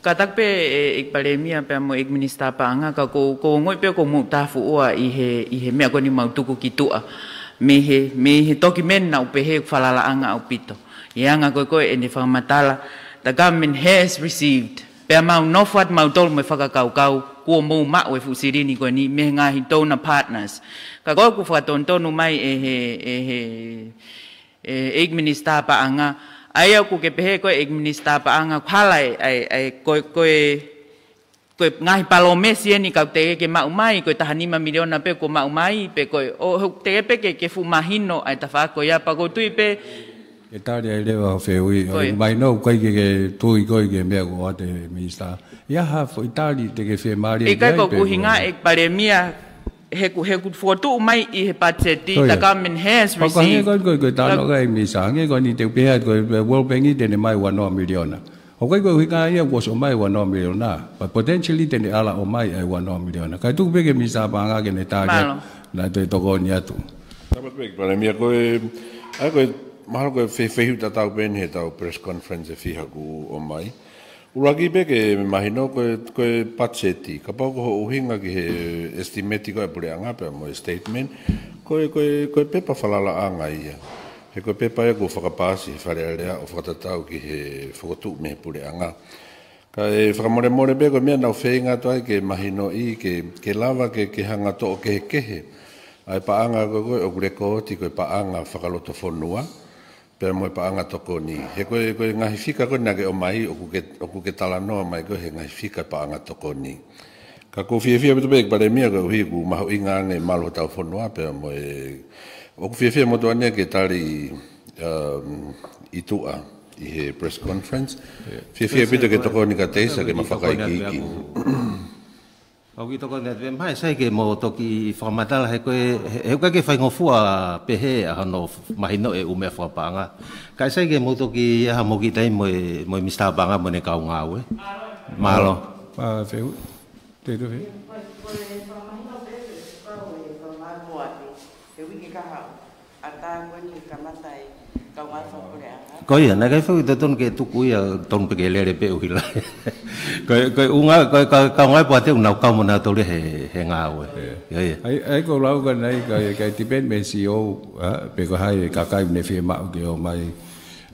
katak pe e Palemia pe mo ik minister pa anga ka ko ngoi pe ko mo tafu ua i he mea ko ni mau tuku ki tua. Me he toki men na upe he whalala anga au pito. Ianga koe e ni whakamatala. The government has received. Pea mau nofat mau tolu me whakakau kua mou mao e fusirini koe ni me ngahi donor partners. Ka koe ku whakatontonu mai Eiki minister pa anga. Ai au ku ke pehe koe Eiki minister pa anga khala koe ngahi palomesi e ni kau tege ke mau mai koe tahanima miliona pe ko mau mai pe koe o tege pe ke fumahino ai tawhako ia pa ko tui pe e tari ai lewa wheui, mai no koe ke tui koe ke mea ko ate minister. Ia ha fo itali te ke whe maari. E kai ko kuhinga e Palemia he ku fotu mai i he patseti the government has received. Koe tano kai minister, hange koe ni te pehea koe World Bank i tene mai 1 miliona. O koe hinga ia was o mai 1 miliona, but potentially tene ala o mai ai 1 miliona. Kai tuku peke minister pa anga ke ne tāke na te toko ni atu. Tamat peke Palemia koe, ai koe mahalo ko fehu tatau ben he tau press conference e fiha ku o mai. Uraki pe ke mahino ko patseti ka pa ko uhinga ki he estimate ko pure anga pe mo statement ko pepa falala anga ia. He ko pepa e ko whakapasi wharearea o whakatatau ki he whakotu me pure anga. Ka e whakamore pe ko mea nau whenga toai ke mahino i ke lava ke hanga to o kehe. Ai paanga ko o kureko ti ko paanga whakaloto whonua. Pera mo paanga toko ni. He ko ngahi fika ko nage o mai o ku ke tala noa mai ko he ngahi fika paanga toko ni. Ka ko fia beto pe Palemia ko hi ku maho inga nge malo tau whonua pera mo o ku fia mo toania ke tari itua i he press conference. Fia beto ke toko ni ka teisa ke mawhakaiki. Au ki toko net mai sai ke mo toki whamatala he koe ke whaingofua pehe a hano mahino e ume whapanga. Kai sai ke mo toki ha mo ki tai mo mista banga mo ne kau ngau e. Malo. Feu. Te tu fe. Ko ia na kai fu ton ke tuku ia ton pe ke lere pe uhila. Ko unga ka ngai pate una ka mo na tole he ngau e. Ai ko lau ka nai ka tipen me CEO pe ko hai ka kai ne fe ma ke o mai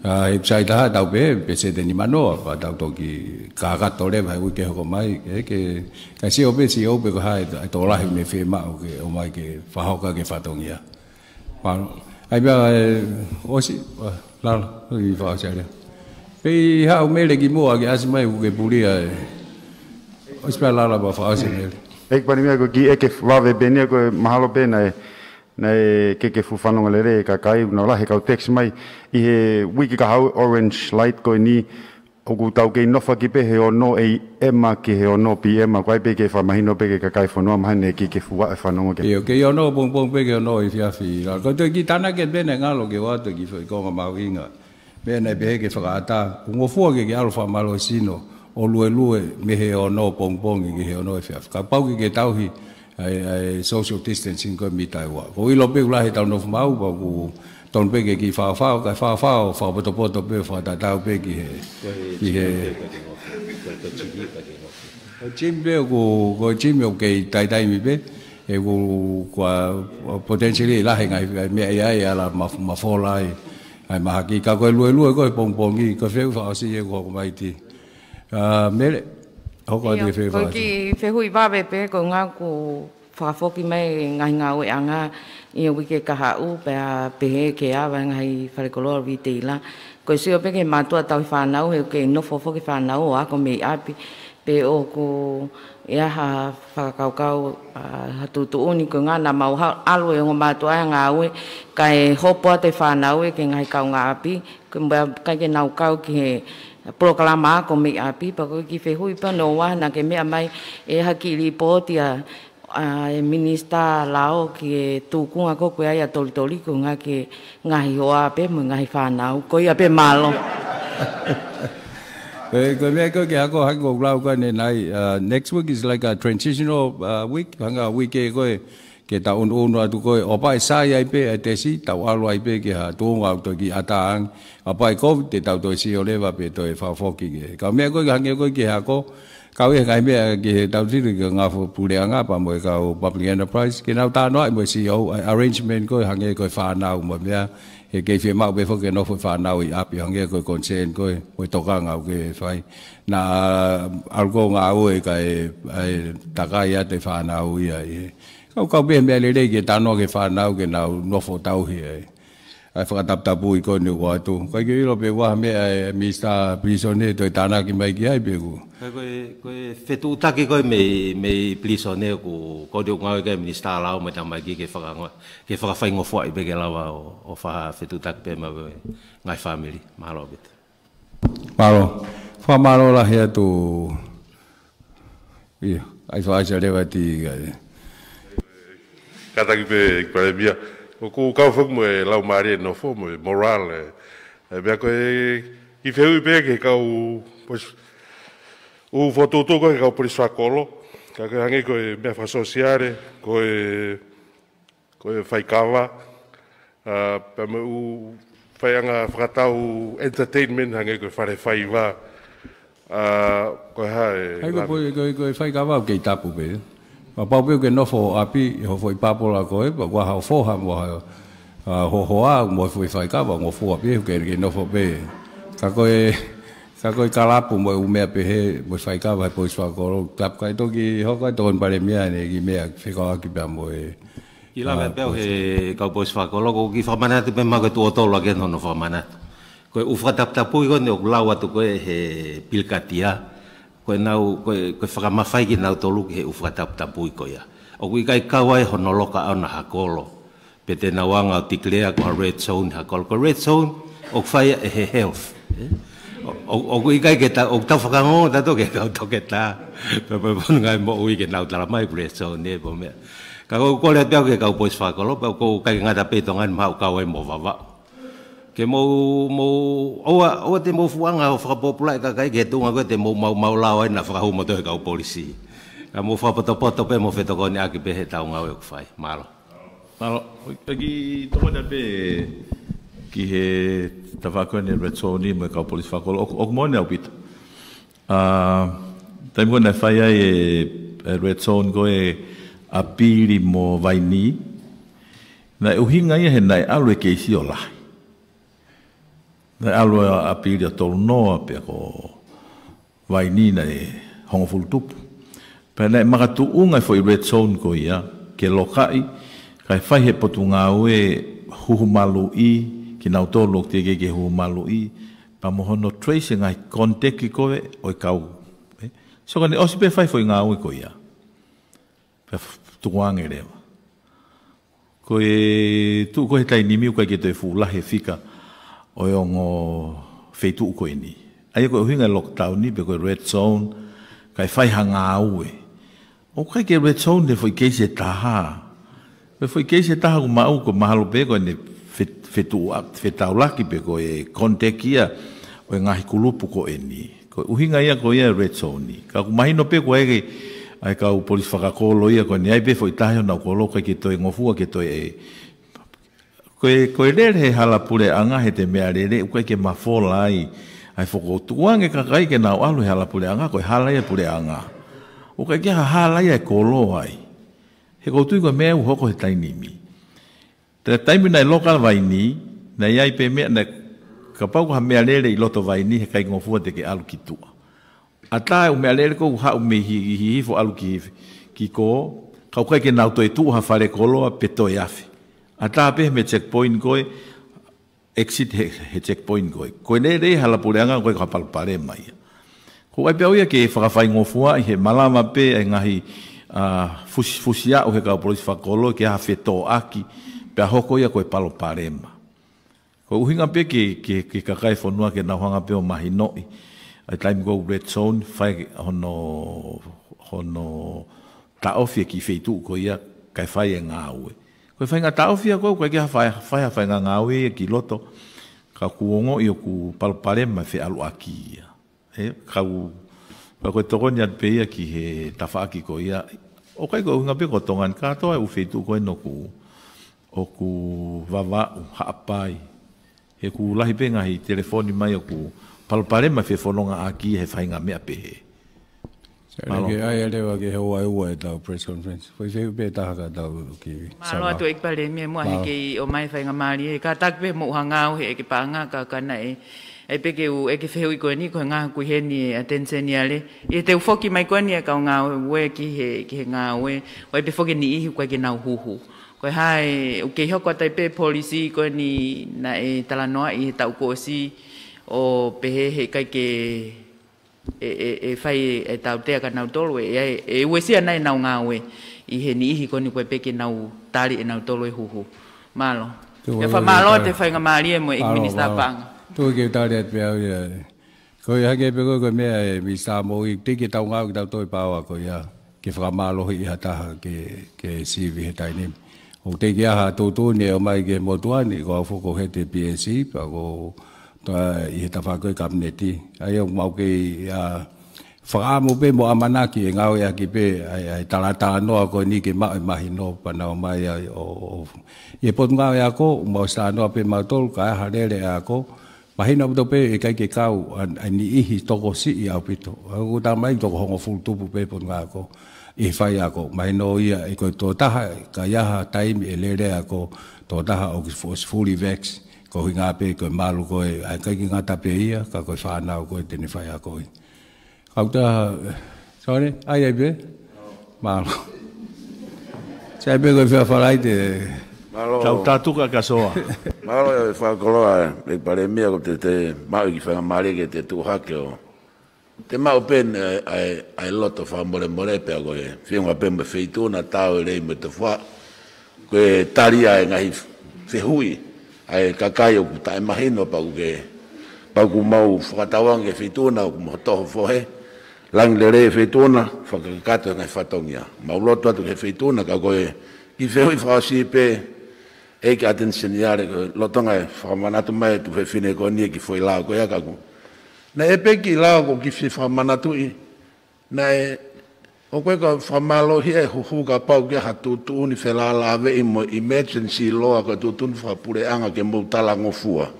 ai sai ta tau pe se de ni mano pa tau to ki ka tole vai u ke ko mai ke ka CEO pe ko hai to la ne fe ma ke o mai ke fa ho ka ke fa tongia. Pa ai ba o si la i fa sa le pe ha o mele ki mo agi as mai ke pulia o spela la ba fa sa le ek Palemia ko ki ek lave benia ko mahalo pena nei ke fu fanonga le ka kai no la he ka text mai I he wiki ka hau orange light ko ni o ku tau ke no fa ki pe he o no e ema ki he o no PM ko ai pe ke fa mahino pe ke ka kai fo no ma ne ki fu wa fa no ke ke o no bong pe ke no I fia fi la ko to ki tana ke bene ngalo ke wa to ki fo ko ma winga bene be ke fa ata ngo fu ke alfa malo sino o lue me he o no bong ki he o no fia ka pau ke tau hi ai social distancing ko mi tai wa ko I lo pe la he tau no mau ba ku ton pe ke ki fa poto pe fa ta tau pe ki he Jimbe ko Jimbe ke tai mi pe e ko potentially la he ngai me ai ala ma fo lai ai ma ki ka ko lue ko pong ki ko fe fa si e ko mai ti me ho ko de fe fa ki fe hui ba be pe ko nga ku fa fo ki mai ngai ngau e anga I wike ka hau pe ke a ngai Fekau'aki vitela ko se o pe ke matua tau whanau he ke no fofo ke whanau a ko me api pe o ko ia ha whakaukau hatutu uni ko ngana mau alu e ngo matua ngā ue kai hopo te whanau e ke ngai kau ngā api ko kai ke nau kau ki he Polokalama ko me api pa ko ki whehui pa no wa na ke mea mai e haki li pōtia minista lao ki tukunga ko ko ia toli ko nga ke ngai hoa pe mo ngai whanau ko ia pe malo ko me ko ke ako hango lao ko ne nai next week is like a transitional week hanga week ke ta un atu ko o pai sai ai pe te si ta alu ai pe ke ha tunga to ki atang apai Covid te ta to si o leva pe to e fa foki ke ka me ko hange ko ke ha ko kau e kai me ke tau tiri ke ngā pule anga pa mo ka public enterprise ke nau ta no mo CEO arrangement ko hange ko whanau mo mea he ke fie mau be fo ke no fo whanau I api hange ko consent ko mo toka ngau ke fai na algo ngau e kai takai ate whanau ia kau be me le ke tano ke whanau ke nau no fo tau hi ai whakataptapu I ko ni watu kai ke ilo pe wa me Mr. Prisone to tana ki mai ki ai pe ku Koe fetu taki koe me plisone ko de ngau ke minista lao me tamai ki ke whakawhaingofoa I beke lawa o wha fetu taki pe mawe ngai family malo bit. Malo. Wha malo la hea tu ia ai whaasa rewa ti Kataki pe Palemia o ko kau fuk mo lau mari no fo mo moral bea koe ki whehui pe ke kau o foto to ko ka por sakolo ka hange ko me fa sociale ko fai kava pa me whaianga whakatau entertainment hange koe whare whaiwa. Koe hae. Hai koe whai ka wau kei tapu pe. Ma pau pe ke nofo api ho foi papola koe, pa wa ha foha mo ho hoa mo foi whai ka wa ngo fo api ke nofo pe. Ka koe kalapu mo umea pe he mo whai ka wa po swa ko tap kai to ki ho kai ton Palemia ne ki mea Fekau'aki pe mo e. Ki la pe he ka po swa ko lo ki fa mana te pe ma ko to to la ke no fa mana. Ko u Tongatapu ko ne o lawa to ko he pilkatia. Koe nau, koe whakamawhai ki nau tolu ki he Tongatapu ko ia. O kui kai kawai honoloka au na hakolo. Pe te nawanga o tiklea ko red zone hakolo. Ko red zone, o whai e he health. O kui kai ke ta, o tau whakango tato ke kau toke ta. Pe ponu ngai mo ui ke nau tala mai red zone ne po mea. Ka kou kore peau ke kau pois whakolo, pe kou kai ngata petongan mau kawai mo wawa. Ke oa te mo fuanga o whakapopula e kakai ke tunga koe te mau lawa ina whakahumo tohe kau polisi. Ka mo whapoto pe mo whetoko ni aki pe he tau ngau e kuwhai. Malo. Malo. Ki tonga pe ki he tawhakoe ni retsoni mo e kau polisi whakolo. Oku mo ne au pita. Taim koe nei whai ai e retsoni koe a piri mo vaini. Nai uhinga ia he nai alu e keisi o lahi. Nai alu a piri a tolu noa pe ko vaini na e hongo fulutupu. Pe nai makatu unga fo i red zone ko ia, ke lokai, kai whai he potu ngā ue huhumalu i, ki nau tolu te ke huhumalu i, pa mohono trace ngai konteki koe o i kau. So ka ne osi pe whai fo i ngā ue ko ia. Pe tukuange rewa. Koe tu koe tai nimiu kai ke toi fulahe fika, o ngo feitu ko ini ai ko hinga lockdown ni be ko red zone kai fai hanga aue o kai ke red zone de foi keise taha be foi keise taha ko mau ko mahalo be ko ni fetaula ki be ko e kontekia o ngahi kulupu ko ini ko hinga ia ko ia red zone ni ka ko mahino pe ko ai ka o polis whakakolo ia ko ni ai be foi taha na ko lo kai to ngofua ke to e Koe rere he hala pure anga he te mea rere, koe ke mafola ai whoko tuange kakai ke nau alu he hala pure anga, koe hala ia pure anga. O kai kia hala ia e kolo ai. He koutu koe mea u hoko he tainimi. Te taimi nai lokal vaini, nai ai pe mea, ka pau ko ha mea rere i loto vaini he kai ngofua te ke alu ki tua. A tae u mea rere ko hau me hifo alu ki ko, kau kai ke nau toi tu ha whare koloa pe toi afi. Ata pe me checkpoint koe exit he checkpoint koe. Koe nei hala pureanga koe ka palpare mai. Ko ai pe oia ke whakawhai ngofua i he malama pe ai ngahi fusia o he ka polisi whakolo ke ha Fekau'aki pe a hoko ia koe palparema. Ko uhinga pe ke kakai whanua ke nauhanga pe o mahi noi. Ai taimi ko red zone whai hono taofi ki feitu ko ia kai whai e ngā ue. Koe whai ngā taofia koe, koe kia whai ngā ngāwe ki loto, ka kuongo i o ku Palemia whi alu aki ia. Koe toko ni at peia ki he tawhaaki ko ia. O kai koe unga pe ko tongan katoa u whetu koe no o ku wawau haapai. He ku lahi pe ngahi telefoni mai o ku Palemia whi whanonga aki he whai ngā mea pehe. Ke ai lewa ke hoa ua e tau press conference. Foi feu pe taha ka tau ki. Malo atu ek Palemia mo he ke o mai whai ngā maari e ka tak pe mo hangau he ke paanga ka kana e pe ke u e ke wheu i koe ni koe ngā kui he ni attention ni ale. I te ufoki mai koe ni e kau ngā ue ki he ngā ue. O e pe foki ni ihi koe ke nau huhu. Koe hai u ke hoko tai pe polisi koe ni na e talanoa i he tau kosi o pe he kai ke fai e tau tea ka nau tolu e uesia nai nau ngāwe i he ni ihi koni koe peke nau tari e nau tolu e huhu. Malo. Ia wha malo te whai ngā maari e mo e minista panga. Tu ke tari at pia ia. Koe hake pe koe mea e minista mo i tiki tau ngau ki tau toi paua koe ia. Ke whakamalo i hataha ke sivi he tainim. O teki aha tūtūni e o mai ke motuani ko au whoko he te PSC pa ko i he tawhakoe kabineti. Ai o mau ke whakaamo pe mo amanaki e ngau ea ki pe ai talatala noa ko ni ke mahi no panau mai o e pot ngau ea ko mo sa noa pe mautol ka harere ea ko mahina puto pe e kai ke kau ai ni ihi toko si i au pito aku tamai toko hongo fultupu pe pot ngau ko i whai ako mahino ia e koe tō taha ka iaha taimi e lere ako tō taha o ki fully vax ko hi ngā pe koe malu koe ai kai ki ngata pe ia ka koe whanau koe tene whai ako i kau taha sorry ai be malu sai be koe whawharai te tau tātuka ka soa malo e whakoloa e Palemia ko te mau ki whangamare ke te tūhake o te mau pen ai loto whamore more pe ako e whiunga pen me whituna tau e rei me te wha koe taria e ngahi whihui ai kakai o kuta e mahino pau ku mau whakatawang e whituna o mo toho whohe lang le rei whituna whakakato ngai whatongia mau loto atu ke whituna ka koe ki whihui whasi pe Eiki attention yare ko lotonga e whamanatu mai tu whine ko ni ki foi lao ko ya ka ku na e pe ki lao ko ki whamanatu i na e o koe ka whamalo hi e huhu ka pau ki ha tu ni whela lawe i mo emergency loa ko tu whapure anga ke mo tala ngofua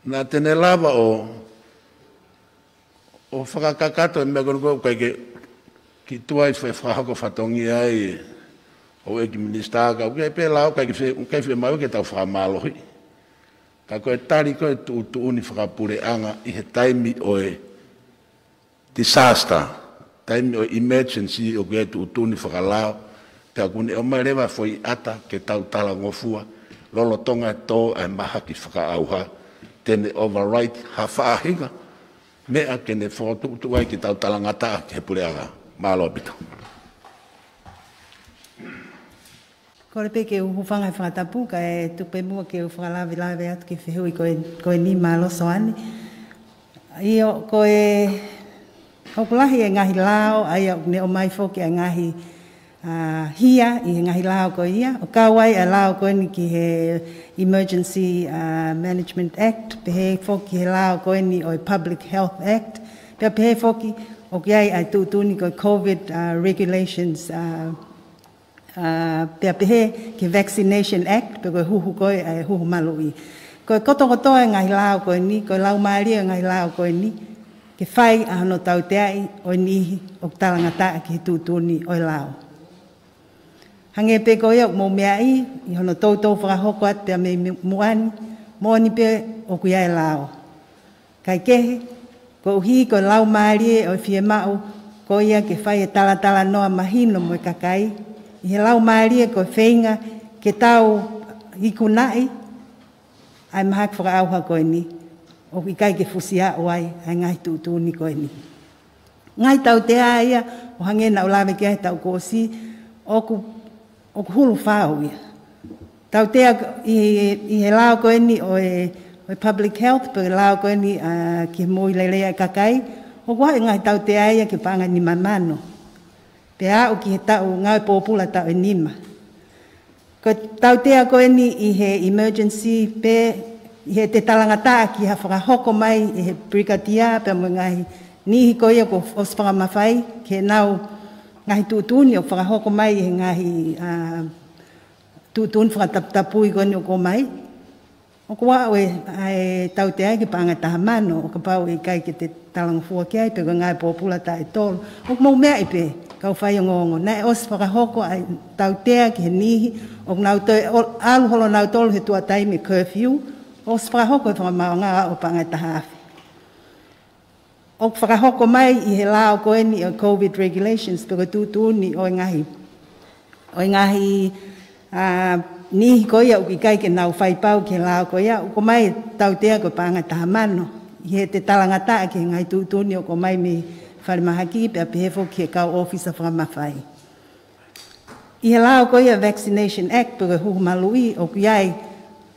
na tene lava o whakakakato e mea koe koe ki tuai whahako whatongi ai o e ki minister ka ke pe lao ka ke mai ke tau whamalo hi ka koe tari koe tu uni whakapure anga i he taimi o e disaster taimi o emergency o ke tu uni whakalao te akune o mai rewa foi ata ke tau tala ngofua lolo tonga tō ai maha ki whakaauha tene override ha whaahinga mea kene whakatutu ai ki tau tala ngata ke pure anga malo pito. Kore pe ke uhufanga e whakatapu, ka e tupe mua ke whakalawe lawe atu ke whihui koe ni malo soane. Io koe hokulahi e ngahi lao, ai au ne o mai fōki e ngahi hia i ngahi lao koe ia. O kawai e lao koe ni ki he Emergency Management Act, pe he fōki he lao koe ni o Public Health Act, pe he fōki o kiai ai tūtuni koe COVID regulations pea pehe ke Vaccination Act, pe koe huhu koe ai huhu malui. Koe koto e ngahi lao koe ni, koe lau maari e ngahi lao koe ni, ke whai ahano tau te ai o nihi o talangata ki he tūtuni o lao. Hange pe koe au mō mea i hono tautou whakahoko at pea me muani, mōni pe o kuia e lao. Kai kehe, koe uhi koe lau maari e o fie mau, koe ia ke whai e talatala noa mahino mo e kakai, i he lau maari e koe whenga ke tau hikunai, ai mahak whakaauha koe ni, o i kai ke fusia o ai ngai tūtūni koe ni. Ngai tau te aia, o hangena o lawe ki ai tau kōsi, oku hulu whāu ia. Tau te i he lao koe ni o public health, pe lao koe ni ki mui lelea kakai, o kua ngai tau te aia ke panga ni mamano. Pe au ki he tau ngau pōpula tau e nima. Ko tau tea koe ni i he emergency pe, i he te talangata ki ha whakahoko mai i he brigadier pe mo ngahi nihi koe ia ko os whakamawhai ke nau ngahi tūtūni o whakahoko mai i he ngahi tūtūni whakatapui koe ni o ko mai. O kua oe tau tea ki panga taha mano o ka pau i kai ke te talangafua ki ai pe ko ngai pōpula ta e tolu. O mau mea i pe. Kau Faiongoongo. Nai os whakahoko ai tau tea ki he nihi, o alu holo nau tolu he tua taimi curfew, os whakahoko e whakamao ngā o pangai tahawhi. O whakahoko mai i he lao koe ni o COVID regulations, peko tūtūni o ngahi nihi koe ia uki kai ke nau whaipau ki he lao koe ia, uko mai tau tea koe pangai tahamano, i he te talangata ki he ngai tūtūni o ko mai me wharimahaki pe a pehefo ki e kau ofisa whakamawhai. I he lao koe a Vaccination Act pe koe huhu malui o kuiai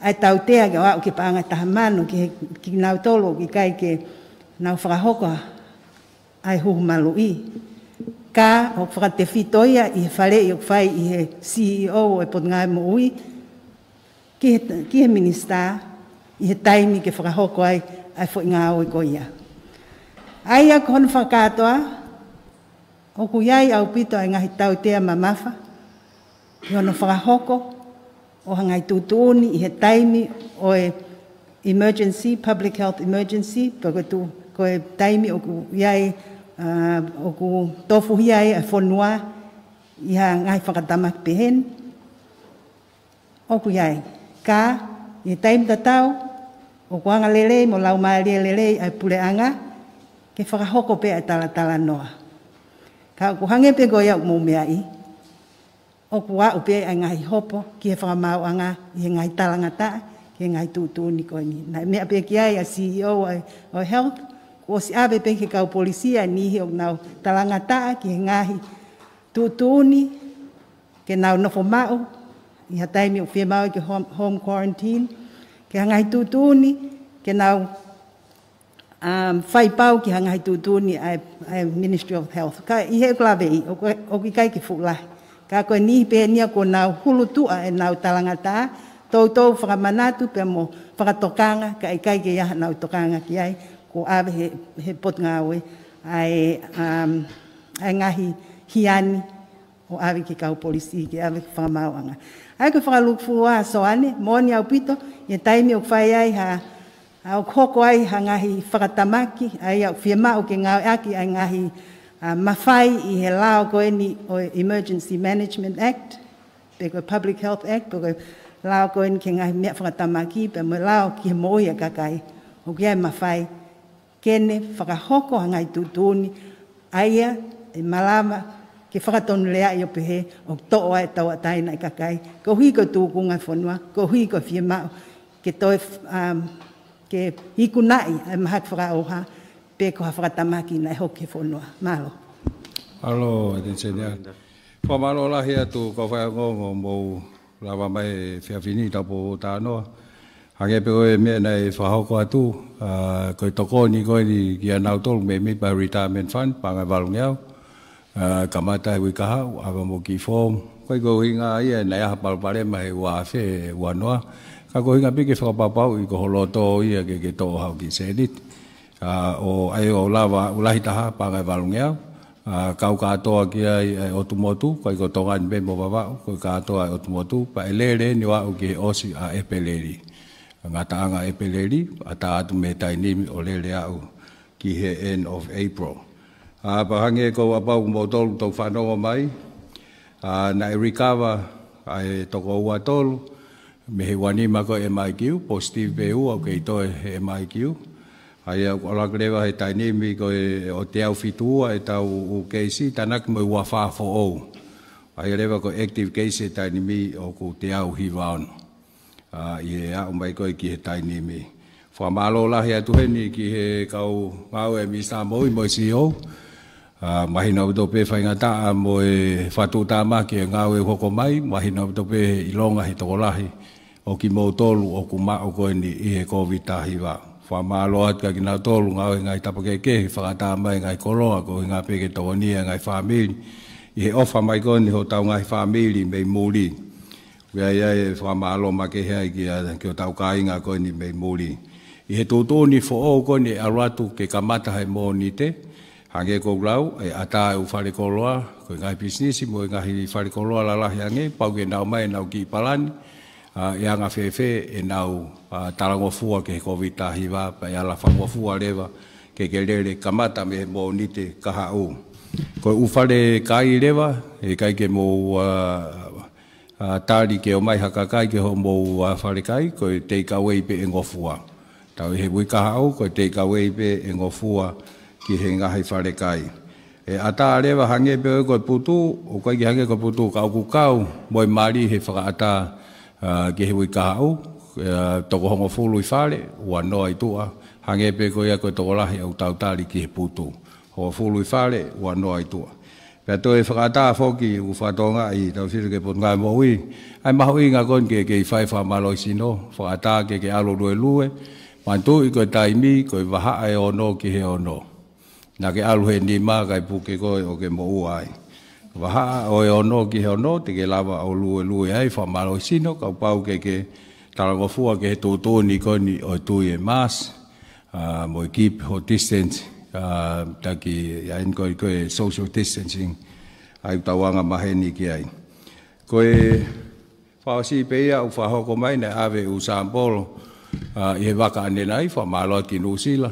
ai tau tea ke wau ki paanga tahamano ki nau tolo ki kai ke nau whakahoko ai huhu malui. Ka o whakate whitoia i he whare i o whai i he CEO e pot ngai mo ui ki he minister i he taimi ke whakahoko ai fo i ngā oi koe ia. Aia kon whakatoa, o ku iai au pito ai ngahi tau tea mamafa, ki hono whakahoko, o hangai tutuuni i he taimi o e emergency, public health emergency, ko e taimi o ku iai, o ku tofu iai a whonua, i ha ngai whakatamak pehen, o ku iai, ka, i he taimi tatau, o ku anga lelei, mo lau maalia lelei ai puleanga, ke whakahoko pe a tala noa. Ka ku hange pe goia mo mea i, o ku a upe ai ngahi hopo, ki he whakamau anga, i he ngai talangata, ki he ngai tūtūni koe ni. Nai mea pe ki ai a CEO o health, ko si abe pe ke kau polisia ni he o nau talangata, ki he ngahi tūtūni, ke nau nofo mau, i ha taimi o whia mau ki home quarantine, ke hangai tūtūni, ke nau whai pau ki hangai tūtūni ai Ministry of Health. Ka i he klawe i, o ki kai ki fulahi. Ka koe ni pe nia ko nau hulu tua e nau talangata, tau whakamanatu pe mo whakatokanga, ka i kai ke iaha nau tokanga ki ai, ko awe he pot ngawe ai ngahi hiani o awe ki kau polisi, ki awe ki whakamauanga. Ai ko whakalukfua soane, moni au pito, i taimi o whai ai au koko ai ha ngahi whakatamaki, ai au whiamau ke ngau aki ai ngahi mawhai i he lao koe ni o Emergency Management Act, pe koe Public Health Act, pe koe lao koe ni ke ngahi mea whakatamaki, pe mo lao ki he mohi a kakai, o ki ai mawhai, kene whakahoko ha ngai tūtūni, aia e malama ke whakatonu lea i o pehe, o to'o ai tau ataina i kakai, ko hui ko tūkunga whanua, ko hui ko whiamau, ke toi ke hiku nai ai mahak whakaoha, pe ko ha whakatamaki nai hoke whanua. Malo. Alo, Edensenia. Whamalo lahi atu ko Faiongoongo mou lawa mai whiawhini tapo tānoa. Hange pe koe mea nei whahoko atu, koe tokoni koe ni ki anau tolu me mi pa retirement fund, pa ngai walungeau, kamata hui kahau, awa mo ki form, koe ko hinga ia nei aha Palemia he ua awhe ua noa, ka ko hinga pike whakapapau i ko holoto ia ke tō hau ki senit, o ai o lawa ulahi taha pa ngai walungeau, kau katoa ki ai otumotu, koe ko tongan be mo wawau, koe katoa ai otumotu, pa elere ni wau ki osi a epeleri. Ngata anga e peleri, ata atu me tainimi o lele au ki he end of April. Pahange ko apau mo tolu tau whanongo mai, na e recover ai toko ua tolu, me he wanima ko MIQ, positive pe ua o kei toe he MIQ. Ai au alakreva he tainimi ko o te au fitua e tau u keisi, tanak mo ua whafo ou. Ai rewa ko active case e tainimi o ku te au hiwaono. I au mai koe ki he tainimi. Whamalo lahi atu heni ki he kau ngau e Mr. Moimoi CEO. Mahina uto pe whaingataa mo e whatu tāma ki e ngau e hoko mai. Mahina uto pe i longa he toko lahi o ki mou tolu o ku mao koe ni i he Covid tahiwa. Whamalo atu ka ki nau tolu ngau e ngai tapakeke whakataa mai ngai koloa ko i ngā peke tokonia ngai whamili. I he ofa mai koe ni ho tau ngai whamili mei muri. Wea e whamalo make hea ki o tau kāinga koe ni mei muri. I he tūtūni fo o koe ni aratu ke kamata hai mō ni te. Hange ko grau, e ata e u wharekoloa, koe ngai pisnisi mo e ngahi wharekoloa lalahi ange, pau ke nau mai nau ki palani. E anga whewhe e nau tarangofua ke Covid tahiwa, pa e ala whangofua rewa ke lere kamata me mō ni te kaha u. Koe u whare kai rewa, e kai ke mō tāri ke o mai hakakai ke ho mou wharekai, koe take away pe e ngofua. Tau he wikaha au, koe take away pe e ngofua ki he ngahi wharekai. E ata rewa hange pe koe putu, o koe ki hange koe putu kau kukau, moi mari he whakaata ki he wikaha au, toko hongo fulu i whare, ua noa i tua, hange pe koe koe toko lahi au tau tāri ki he putu. Hongo fulu i whare, ua noa i tua. Pea toi whakata whoki u whatonga i tau whiru ke pot ngai moui. Ai maho i ngā kon ke i whai whamalo i sino, whakata ke alo rue lue. Mantu i koe taimi, koe waha e ono ki he ono. Nā ke alu he ni mā kai puke koe o ke mo uai. Waha o e ono ki he ono, te ke lava o lue ai whamalo i sino, kau pau ke tarangofua ke he tūtūni koni o tui e maas, mo i keep o distance, taki ai koe social distancing ai tawanga maheni ki ai koe whaosi peia u whahoko mai ne ave u Sampolo i he waka ane nai wha malo ki Nusila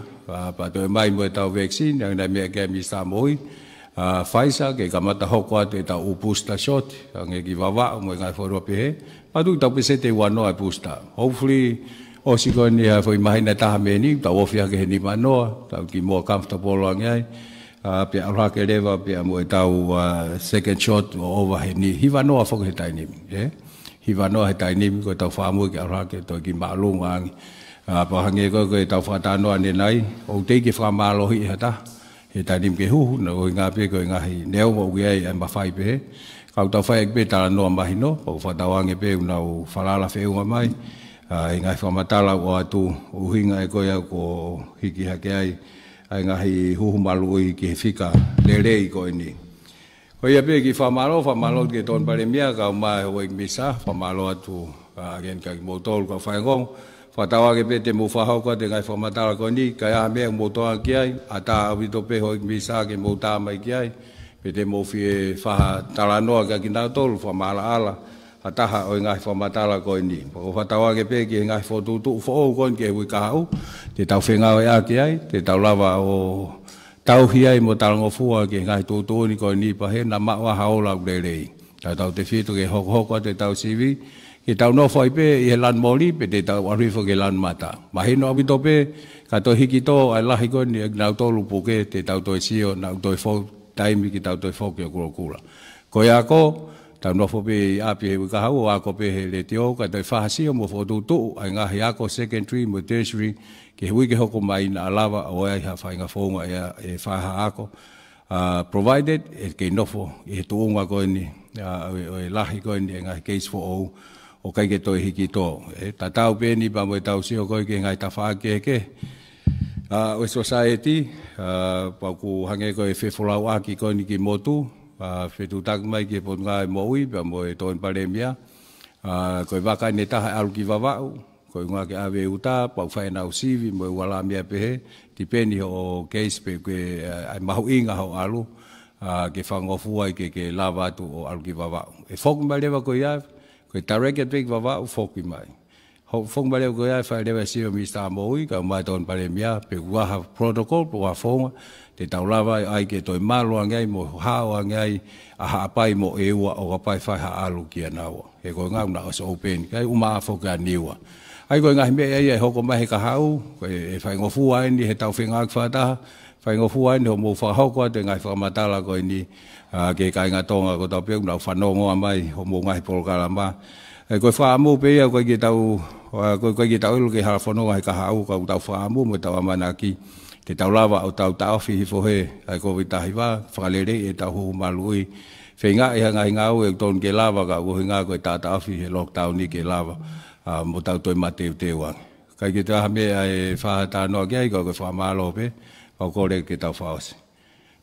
pa toi mai mo tau vaccine ang na mea kia mi Samohi Pfizer ke kamata hoko atu e tau u booster shot ang e ki wawa mo ngai whorua pehe pa tu tau pese te wanoa booster hopefully o si koe ni foi mahina taha me ni tau ofia ke he ni manoa tau ki more comfortable angai pe aura ke lewa pe mo tau second shot over he ni hi wanoa fo he tai ni hi wanoa he tai ni ko tau whamu ke aura ke to ki malunga angi pa hange ko tau whatanoa ne nai o te ki whamalo hi hata he tai ni ke hu no ngā pe ko ngahi neo mo ge ai ma fai pe kau tau whai pe tala noa mahino o whatawange pe unau whalala wheunga mai ai ngai whamatala o atu uhinga e koia ko hiki hake ai ai ngahi huhumalu i ki he whika lere i koe ni. Koia pe ki whamalo ke ton Palemia ka umai ho ik misa whamalo atu again ka motol ka Faiongoongo whatawa ke pe te muwhahau ka te ngai whamatala koe ni ka ia mea motoa ki ai ata awito pe ho ik misa ke motā mai ki ai pe te mofi e whaha talanoa ka ki nau tolu whamala ala ataha o ngai whamatala koe ni. O whatawa ke pe ki ngai whotutu whoo koe ke hui kahau te tau whengau e aki ai te tau lava o tau hiai mo talangofua ke ngai tutu ni koe ni pahe na maua haola urerei. Tau te whitu ke hoko te tau sivi ke tau no whai pe i he lan moli pe te tau arifo ke lan mata. Mahino abito pe ka to hiki to ai lahi koe ni nau tolu puke te tau toi sio nau toi whau taimi ki tau toi whau ke kura kura. Koe ako tau nofo pe api he wikahau o ako pe he le te o ka toi whahasio mo whotutu ai ngahi ako secondary mo tertiary ke hui ke hoko mai na alawa o ai ha whainga whaunga e whaha ako provided e ke nofo i he tuunga koe ni o e lahi koe ni e ngahi case for ou o kai ke toi hiki tō. Ta tau pe ni pa mo e tau sio koe ke ngai ta whaake ke o society pa ku hange koe whewholau aki koe ni ki motu whetu tak mai ke pot ngai moui pa mo e toin Palemia koe waka ne taha alu ki wawau koe ngā ke awe uta pau whaenau sivi mo e wala mea pehe tipeni o case pe koe ai mahu inga ho alu ke whangofu ai ke lava atu o alu ki wawau e whoku mai lewa koe iau koe tareke pek wawau whoku mai whoku mai lewa koe iau whae lewa sio Mr. Moui ka mai toin Palemia pe waha protocol po whafonga te tau lava ai ke toi malo angai mo hao angai a haapai mo e ua o kapai whai ha alu ki anawa. He koe ngau na os open, kai uma a whoka niwa. Ai koe ngahi mea ia e hoko mahi ka hau, koe e whaingofu ai ni he tau whengak whataha, whaingofu ai ni ho mo whahoko te ngai whamatala koe ni ke kai ngā tonga ko tau peuk nau whanongoa mai ho mo ngahi Polokalama. Koe whaamu pe ia koe ki tau ilu ke hala whanonga he ka hau, koe tau whaamu mo tau amanaki. Te tau lava o tau taofi hifo he, ai Covid19, whakalere e tau huhu malui. Whenga e hanga ngau e ton ke lava ka uhi ngā koe tā taofi he lockdown ni ke lava. Mo tau toi mateu te wang. Kai ke taha mea e whahata noa kia i koe whamalo pe, pau kore ke tau whaosi.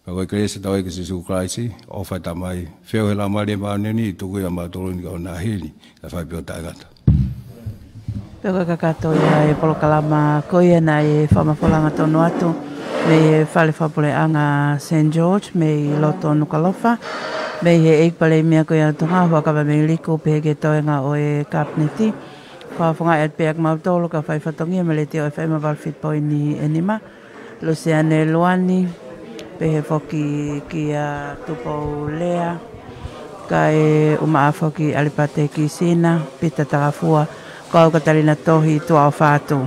Ka koe kresa tau eke Jesu Christi, o whai tamai, wheo he la mare maaneni, tuku ia mautoluni ka o nā hili, ka whai pio taingata. Peko kakato ia e Polokalama koia na e whamawholanga tonu atu me e whale whapuleanga St. George me i loto Nuku'alofa me he Eiki Palemia koia Tonga Hu'akavameiliku pe ke toenga o e kapneti whawhunga e peak mautolo ka whai whatongia me le te o e whaima walfit poi ni enima Luciane Luani pe he whoki ki a tupo lea ka e umaa whoki alipate ki sina pita tarafua kau katalina tohi tua o whātu.